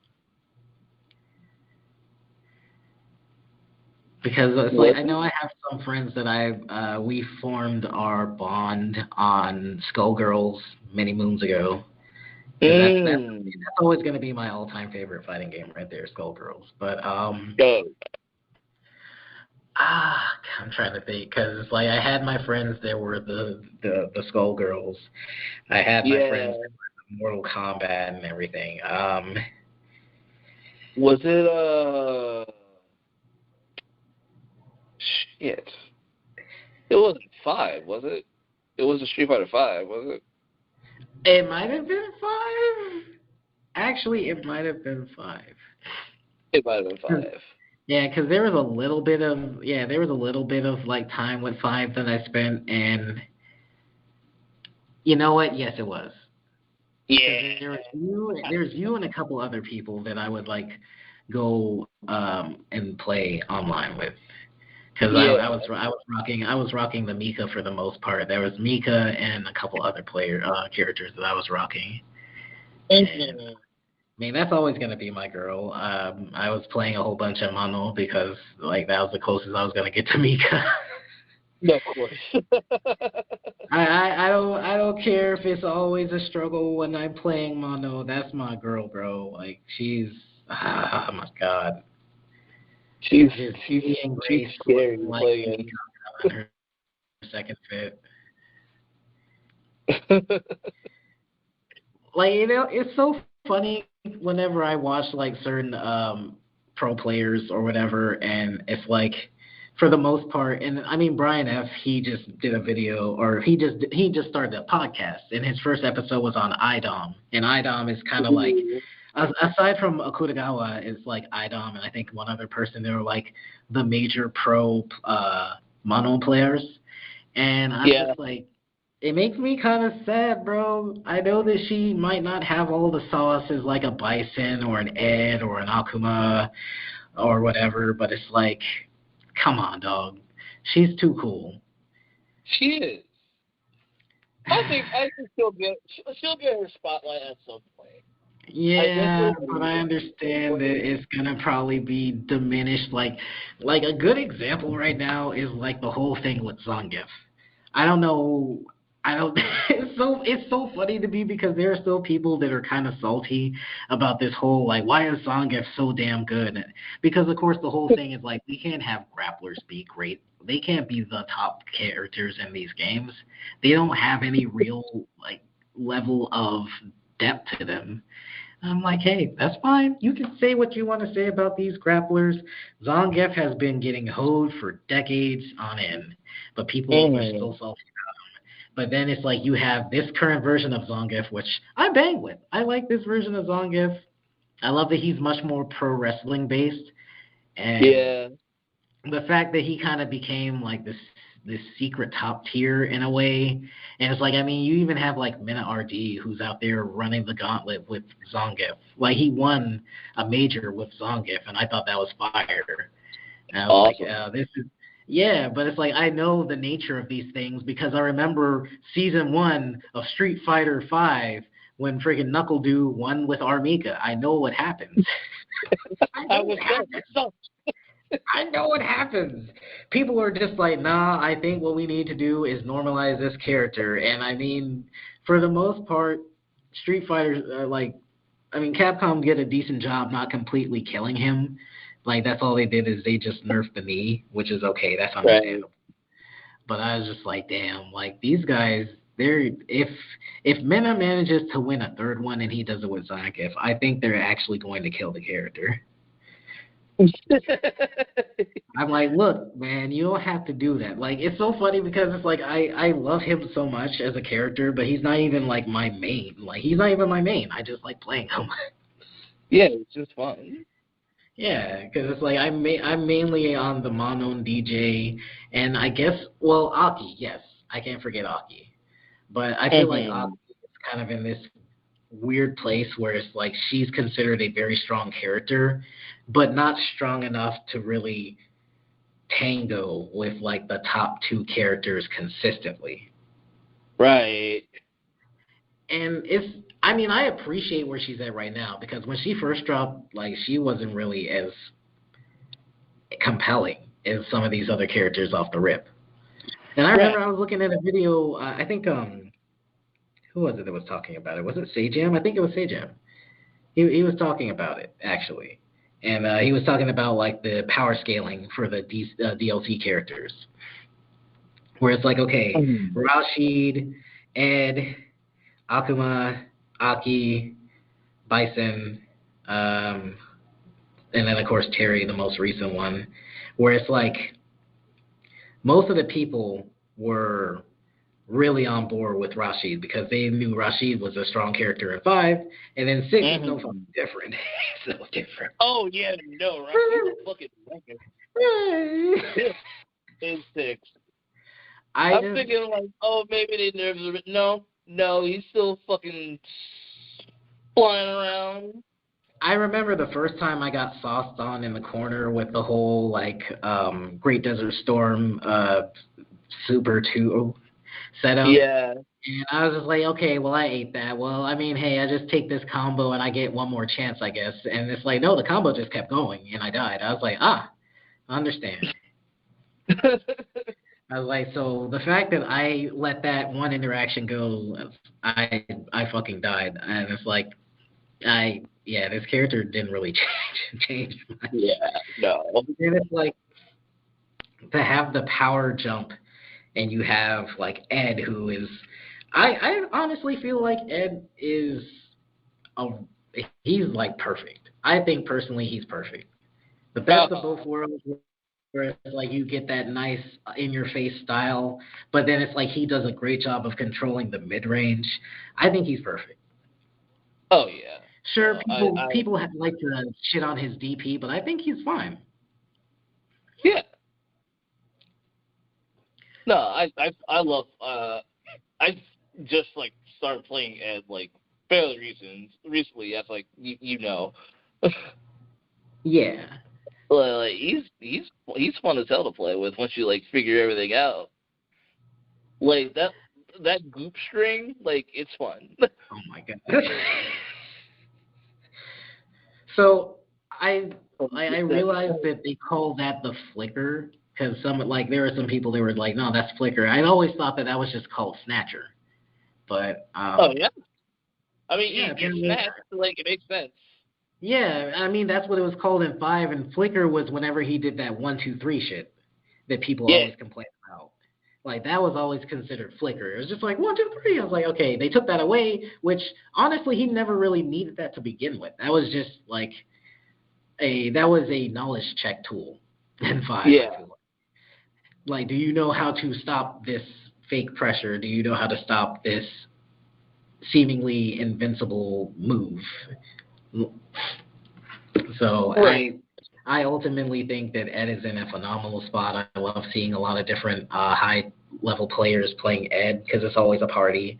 Because it's like I know I have some friends that we formed our bond on Skullgirls many moons ago. That's always going to be my all-time favorite fighting game right there, Skullgirls. But Go. I'm trying to think, because it's like I had my friends that were the Skullgirls. I had my friends that were Mortal Kombat and everything. Was it shit. It wasn't 5, was it? It was a Street Fighter 5, was it? It might have been 5. Actually, it might have been 5. It might have been 5. Yeah, because there was a little bit of like time with 5 that I spent, and you know what? Yes, it was. Yeah. There's you and a couple other people that I would like go and play online with. Because I was rocking the Mika for the most part. There was Mika and a couple other characters that I was rocking. And, I mean, that's always gonna be my girl. I was playing a whole bunch of Mano because like that was the closest I was gonna get to Mika. No, of course. I don't care if it's always a struggle when I'm playing Mono. That's my girl, bro. Like she's oh my god. she's Just she's seeing she's Grace scary looking to like play Amy on her second fit. in. Like it's so funny whenever I watch like certain pro players or whatever, and it's like for the most part, and I mean Brian F. He just did a video, or he just started a podcast, and his first episode was on IDOM, and IDOM is kind of like aside from Akutagawa, it's like IDOM, and I think one other person. They were like the major pro mono players, and I'm Yeah. just like, it makes me kind of sad, bro. I know that she might not have all the sauces like a Bison or an Ed or an Akuma or whatever, but it's like, come on, dog. She's too cool. She is. I think she'll get her spotlight at some point. Yeah, but I understand that it's gonna probably be diminished. Like a good example right now is like the whole thing with Zangief. I don't know. I don't. It's so funny to me because there are still people that are kind of salty about this whole like why is Zangief so damn good? Because of course the whole thing is like we can't have grapplers be great. They can't be the top characters in these games. They don't have any real like level of depth to them. I'm like, hey, that's fine. You can say what you want to say about these grapplers. Zangief has been getting hoed for decades on end, but people are still salty. But then it's like you have this current version of Zangief, which I bang with. I like this version of Zangief. I love that he's much more pro wrestling based, and Yeah. the fact that he kind of became like this secret top tier in a way. And it's like, I mean, you even have like Mina RD who's out there running the gauntlet with Zangief. Like he won a major with Zangief, and I thought that was fire. And I was Awesome. like, this is yeah, but it's like I know the nature of these things because I remember season 1 of Street Fighter V when friggin' Knuckle Doo won with Armika. I know what happens. I was so I know what happens. People are just like, nah, I think what we need to do is normalize this character. And I mean, for the most part, Street Fighters, I mean, Capcom did a decent job not completely killing him. Like, that's all they did is they just nerfed the knee, which is okay. That's understandable. Right. But I was just like, damn, like, these guys, if Mena manages to win a third one and he does it with Zangief, I think they're actually going to kill the character. I'm like, look, man, you don't have to do that. Like, it's so funny because it's like I love him so much as a character, but he's not even like my main. Like, he's not even my main. I just like playing him. Yeah, it's just fun. Yeah, because it's like I'm mainly on the Monon DJ, and I guess Aki, yes, I can't forget Aki, but I feel like Aki is kind of in this weird place where it's like she's considered a very strong character, but not strong enough to really tango with like the top 2 characters consistently. Right. And I mean, I appreciate where she's at right now because when she first dropped, like she wasn't really as compelling as some of these other characters off the rip. And I remember I was looking at a video, I think who was it that was talking about it? Was it Sajam? I think it was Sajam. He was talking about it actually, and he was talking about like the power scaling for the DLC characters, where it's like okay, Rashid, Ed, Akuma, Aki, Bison, and then of course Terry, the most recent one, where it's like most of the people were really on board with Rashid because they knew Rashid was a strong character in 5, and then 6 is no fucking different. It's no different. Oh yeah, no, Rashid's a fucking record. In 6. I'm thinking like, oh, maybe they nerfed it. No, he's still fucking flying around. I remember the first time I got sauced on in the corner with the whole like Great Desert Storm Super 2 setup. Yeah. And I was just like, okay, well, I ate that. Well, I mean, hey, I just take this combo and I get one more chance, I guess. And it's like, no, the combo just kept going and I died. I was like, I understand. I was like, so the fact that I let that one interaction go, I fucking died, and it's like yeah, this character didn't really change much. Yeah, no. And it's like to have the power jump, and you have like Ed, who is, I honestly feel like Ed is a he's like perfect. I think personally he's perfect. The best of both worlds, where it's like you get that nice in your face style, but then it's like he does a great job of controlling the mid range. I think he's perfect. Oh yeah. Sure, No, people like to shit on his DP, but I think he's fine. yeah. No, I love I just like started playing Ed like fairly recently, as like you know. Yeah. Like he's fun as hell to play with once you like figure everything out. Like that goop string, like it's fun. Oh my god. So I realized that they call that the flicker because some like there were some people that were like, no, that's flicker. I always thought that was just called snatcher, but Oh yeah. I mean, yeah, you snatch, like it makes sense. yeah, I mean that's what it was called in 5, and flicker was whenever he did that 1 2 3 shit that people Yeah. always complain about. Like that was always considered flicker. It was just like 1 2 3. I was like, okay, they took that away, which honestly he never really needed that to begin with. That was just like that was a knowledge check tool in 5. Yeah. I feel like, do you know how to stop this fake pressure? Do you know how to stop this seemingly invincible move? So Right. I ultimately think that Ed is in a phenomenal spot. I love seeing a lot of different high level players playing Ed because it's always a party.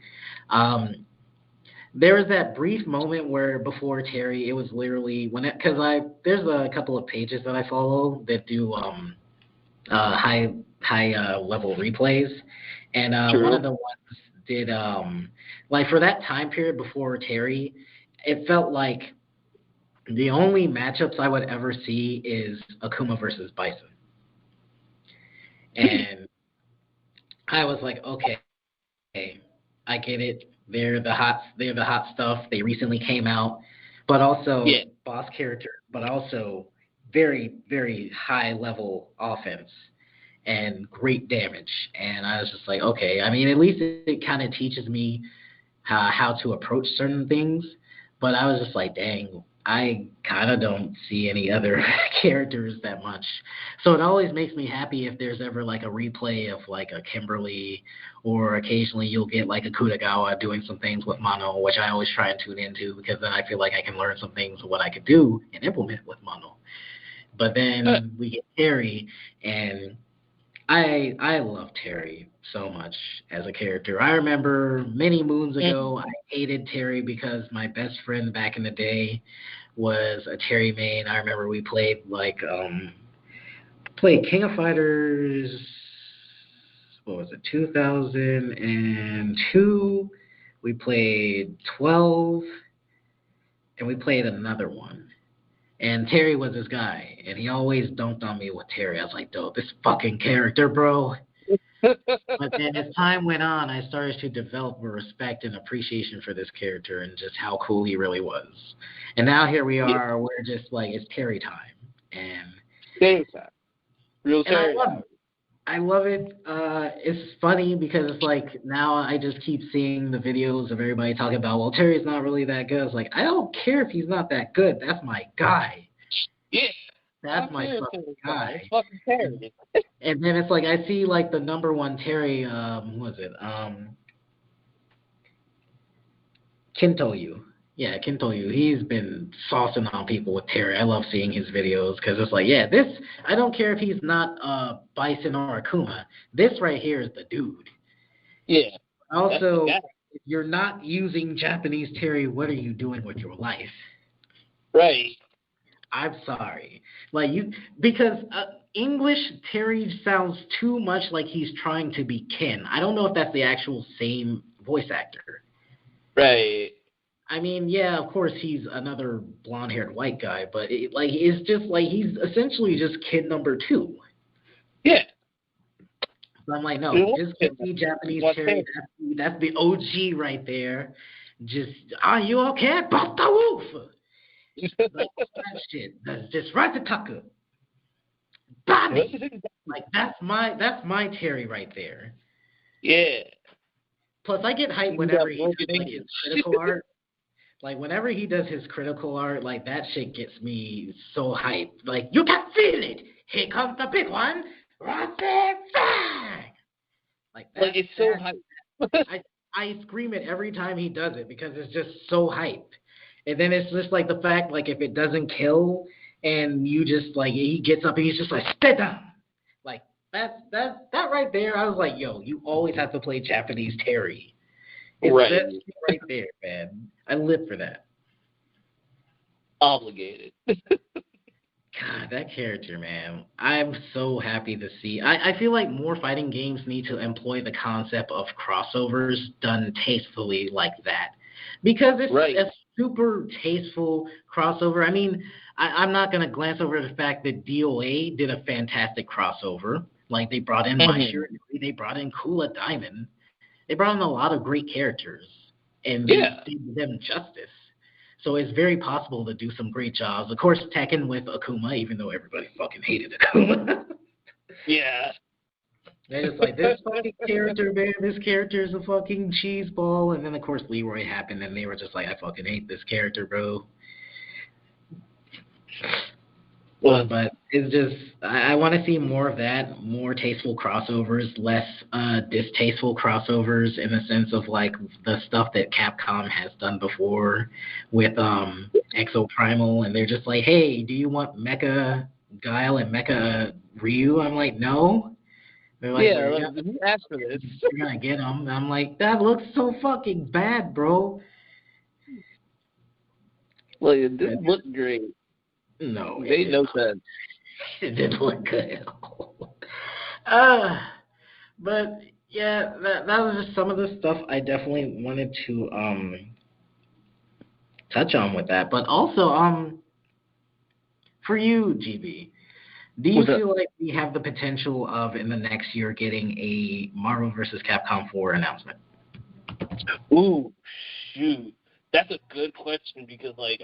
There was that brief moment where before Terry, it was literally when it because I there's a couple of pages that I follow that do high level replays, and one of the ones did like for that time period before Terry, it felt like the only matchups I would ever see is Akuma versus Bison, and I was like, okay, I get it. They're the hot stuff. They recently came out, but also boss character, but also very very high level offense and great damage. And I was just like, okay. I mean, at least it kind of teaches me how to approach certain things. But I was just like, dang, I kind of don't see any other characters that much. So it always makes me happy if there's ever like a replay of like a Kimberly, or occasionally you'll get like a Kutagawa doing some things with Mono, which I always try and tune into because then I feel like I can learn some things of what I could do and implement with Mono. But then we get Terry, and I love Terry so much as a character. I remember many moons ago I hated Terry because my best friend back in the day was a Terry main. I remember we played played King of Fighters, what was it, 2002. We played 12, and we played another one. And Terry was this guy, and he always dunked on me with Terry. I was like, dude, this fucking character, bro. But then as time went on, I started to develop a respect and appreciation for this character and just how cool he really was. And now here we are, we're just like, it's Terry time. And Terry time. Real Terry. I love it. It's funny because it's like now I just keep seeing the videos of everybody talking about, well, Terry's not really that good. It's like, I don't care if he's not that good. That's my guy. Yeah. That's my fucking guy. It's fucking Terry. And then it's like I see like the number one Terry, what was it? Kintoyu. Yeah, Kintoyu. He's been saucing on people with Terry. I love seeing his videos because it's like, yeah, this. I don't care if he's not Bison or Akuma. This right here is the dude. Yeah. Also, if you're not using Japanese Terry, what are you doing with your life? Right. I'm sorry. Like because English Terry sounds too much like he's trying to be Ken. I don't know if that's the actual same voice actor. Right. I mean, yeah, of course he's another blonde-haired white guy, but it's just like he's essentially just kid number 2. Yeah. So I'm like, no, We want just him. give me Japanese Want Terry. him. That's the OG right there. Just, are you okay? Bop the wolf! Like, that shit. That's just Ratataku. Bobby! Like, that's my Terry right there. Yeah. Plus, I get hyped You whenever got he broken does, like, his English. critical art. Like, whenever he does his critical art, like, that shit gets me so hyped. Like, you can feel it! Here comes the big one! Rasengan! Like, Like, it's so hype. I scream it every time he does it because it's just so hype. And then it's just like the fact, like, if it doesn't kill and you just, like, he gets up and he's just like, stay down! Like, that right there, I was like, yo, you always have to play Japanese Terry. It's Right. that right there, man. I live for that. Obligated. God, that character, man. I'm so happy to see. I feel like more fighting games need to employ the concept of crossovers done tastefully like that. Because it's Right. a super tasteful crossover. I mean, I'm not going to glance over the fact that DOA did a fantastic crossover. Like, they brought in Mai Shiranui, they brought in Kula Diamond. They brought in a lot of great characters, and they did them justice. So it's very possible to do some great jobs. Of course, Tekken with Akuma, even though everybody fucking hated Akuma. Yeah. They're just like, this fucking character, man, this character is a fucking cheese ball. And then, of course, Leroy happened, and they were just like, I fucking hate this character, bro. But it's just, I want to see more of that, more tasteful crossovers, less distasteful crossovers in the sense of like the stuff that Capcom has done before with Exo Primal, and they're just like, hey, do you want Mecha Guile and Mecha Ryu? I'm like, no. They're like, who asked for this? You're gonna get them. I'm like, that looks so fucking bad, bro. Like, it didn't look great. No, it made no sense. It didn't look good. But yeah, that was just some of the stuff I definitely wanted to touch on with that. But also, for you, GB, do you feel like we have the potential of in the next year getting a Marvel vs. Capcom 4 announcement? Ooh, shoot, that's a good question because like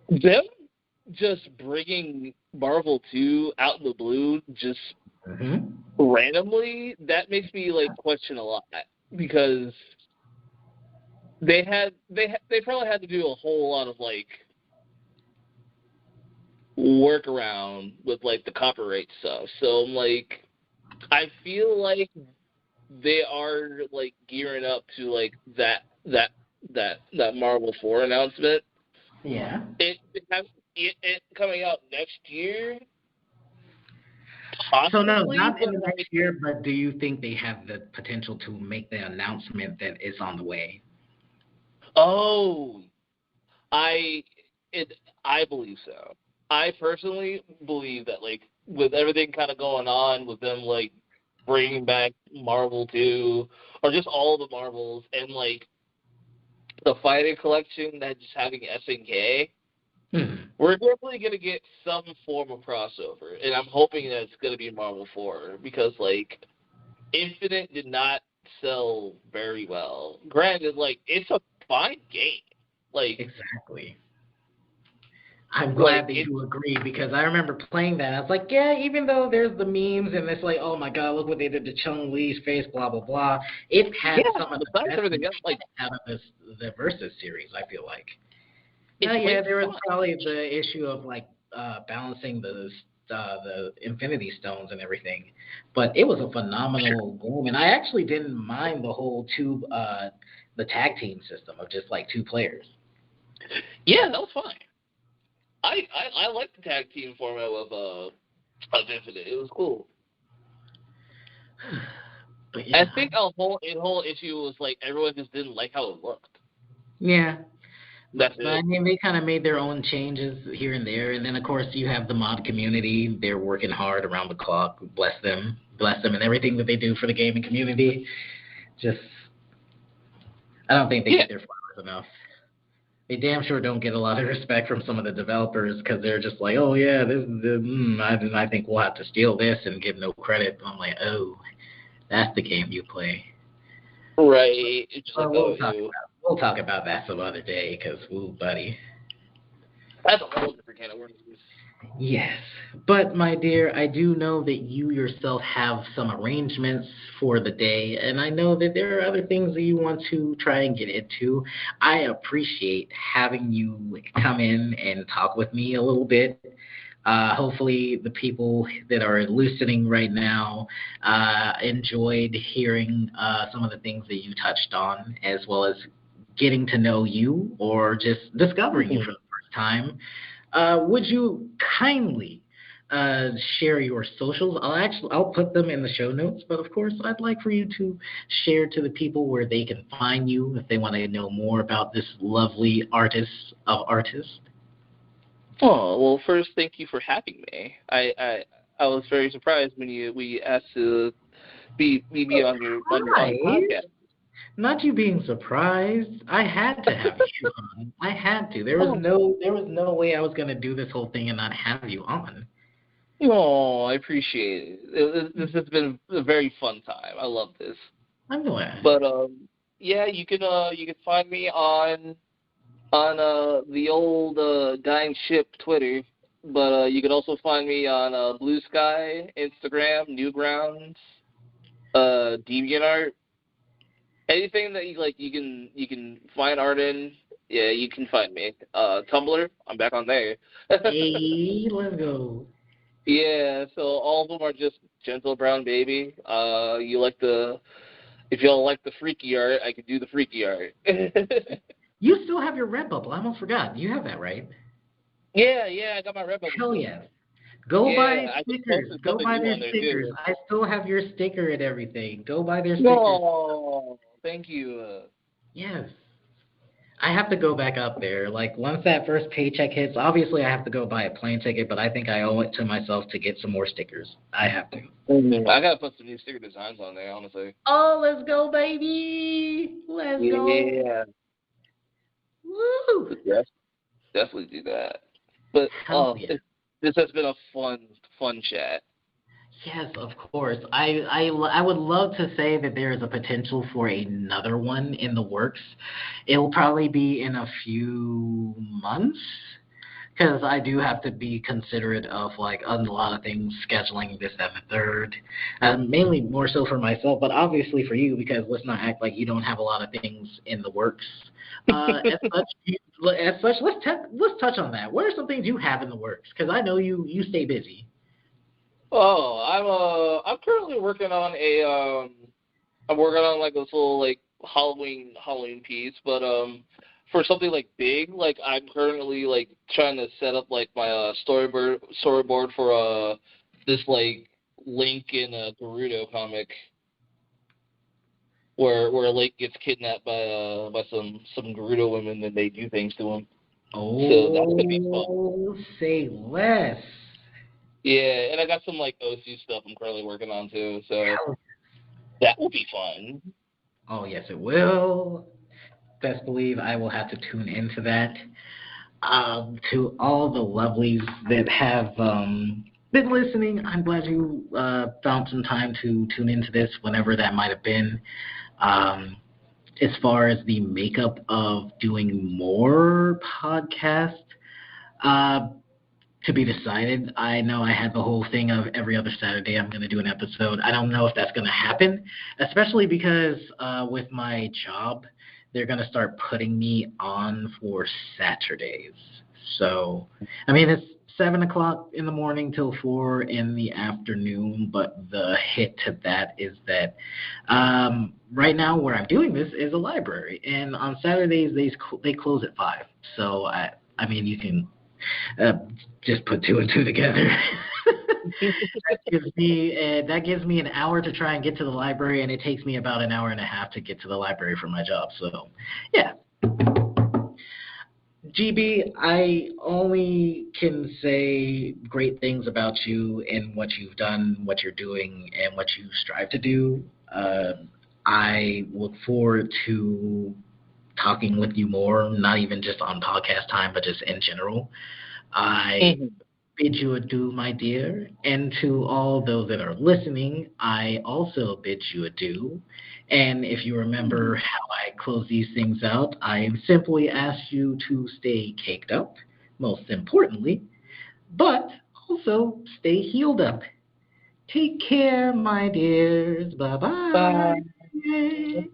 them just bringing Marvel 2 out in the blue just randomly, that makes me like question a lot because they probably had to do a whole lot of like workaround with like the copyright stuff. So I'm like, I feel like they are like gearing up to like that Marvel 4 announcement. Yeah. It coming out next year. Possibly, so no, not in the next year, but do you think they have the potential to make the announcement that it's on the way? Oh, I believe so. I personally believe that like with everything kind of going on with them like bringing back Marvel 2 or just all the Marvels and like the fighting collection that just having SNK, we're definitely going to get some form of crossover. And I'm hoping that it's going to be Marvel 4 because, like, Infinite did not sell very well. Granted, like, it's a fine game. Like, exactly. I'm glad that you agree because I remember playing that. I was like, yeah, even though there's the memes and it's like, oh my god, look what they did to Chun-Li's face, blah blah blah. It had some of the best like out of the Versus series. I feel like. Yeah, there was probably the issue of like balancing the Infinity Stones and everything, but it was a phenomenal game, and I actually didn't mind the whole the tag team system of just like 2 players. Yeah, that was fine. I liked the tag team format of Infinite. It was cool. Yeah. I think the whole issue was like everyone just didn't like how it looked. Yeah. That's it. I mean, they kind of made their own changes here and there, and then of course you have the mod community. They're working hard around the clock. Bless them, and everything that they do for the gaming community. Just, I don't think they get their flowers enough. They damn sure don't get a lot of respect from some of the developers because they're just like, oh yeah, this is I think we'll have to steal this and give no credit. I'm like, oh, that's the game you play. Right. It's just like, Well, oh, ew. we'll talk about that some other day because, ooh, buddy. That's a whole different can of worms. Yes, but my dear, I do know that you yourself have some arrangements for the day, and I know that there are other things that you want to try and get into. I appreciate having you come in and talk with me a little bit. Hopefully, the people that are listening right now enjoyed hearing some of the things that you touched on, as well as getting to know you or just discovering you for the first time. Would you kindly share your socials? I'll put them in the show notes, but of course, I'd like for you to share to the people where they can find you if they want to know more about this lovely artist of artists. Oh, well, first, thank you for having me. I was very surprised when we asked to be on your Surprised? podcast. Not you being surprised. I had to have you on. I had to. Oh, There was no way I was gonna do this whole thing and not have you on. oh, I appreciate it. This has been a very fun time. I love this. I'm glad. But yeah, you can find me on the old dying ship Twitter. But you can also find me on Blue Sky, Instagram, Newgrounds, DeviantArt. Anything that you can find art in, yeah, you can find me. Tumblr, I'm back on there. Hey, let's go. Yeah, so all of them are just Gentle Brown Baby. If y'all like the freaky art, I could do the freaky art. You still have your Redbubble. I almost forgot. You have that, right? Yeah, I got my Redbubble Hell still. yes. Go buy Yeah, I just stickers. posted Go something buy new their on there stickers. too. I still have your sticker and everything. Go buy their stickers. No, thank you. Yes. I have to go back up there. Like once that first paycheck hits, obviously I have to go buy a plane ticket, but I think I owe it to myself to get some more stickers. I have to. I gotta put some new sticker designs on there, honestly. Oh, let's go, baby. Let's go. Yeah, Woo. yes, definitely do that. But Hell yeah. this has been a fun chat. Yes, of course. I would love to say that there is a potential for another one in the works. It'll probably be in a few months because I do have to be considerate of like a lot of things, scheduling this and the third, mainly more so for myself, but obviously for you because let's not act like you don't have a lot of things in the works. As such, let's touch on that. What are some things you have in the works? Because I know you stay busy. Oh, I'm currently working on I'm working on like this little like Halloween piece, but for something like big, like I'm currently like trying to set up like my storyboard for this like Link in a Gerudo comic where Link gets kidnapped by some Gerudo women and they do things to him. So that's gonna be fun. Oh, say less. Yeah, and I got some like OC stuff I'm currently working on too, so that will be fun. Oh, yes, it will. Best believe I will have to tune into that. To all the lovelies that have been listening, I'm glad you found some time to tune into this whenever that might have been. As far as the makeup of doing more podcasts, uh, to be decided. I know I had the whole thing of every other Saturday I'm going to do an episode. I don't know if that's going to happen, especially because with my job, they're going to start putting me on for Saturdays. So, I mean, it's 7 o'clock in the morning till 4 in the afternoon, but the hit to that is that right now where I'm doing this is a library, and on Saturdays they close at 5. So, I mean, you can uh, just put two and two together. That gives me an hour to try and get to the library, and it takes me about an hour and a half to get to the library for my job. So, yeah. GB, I only can say great things about you and what you've done, what you're doing, and what you strive to do. I look forward to talking with you more, not even just on podcast time, but just in general. I Hmm. bid you adieu, my dear. And to all those that are listening, I also bid you adieu. And if you remember how I close these things out, I simply ask you to stay caked up, most importantly, but also stay healed up. Take care, my dears. Bye Bye. bye.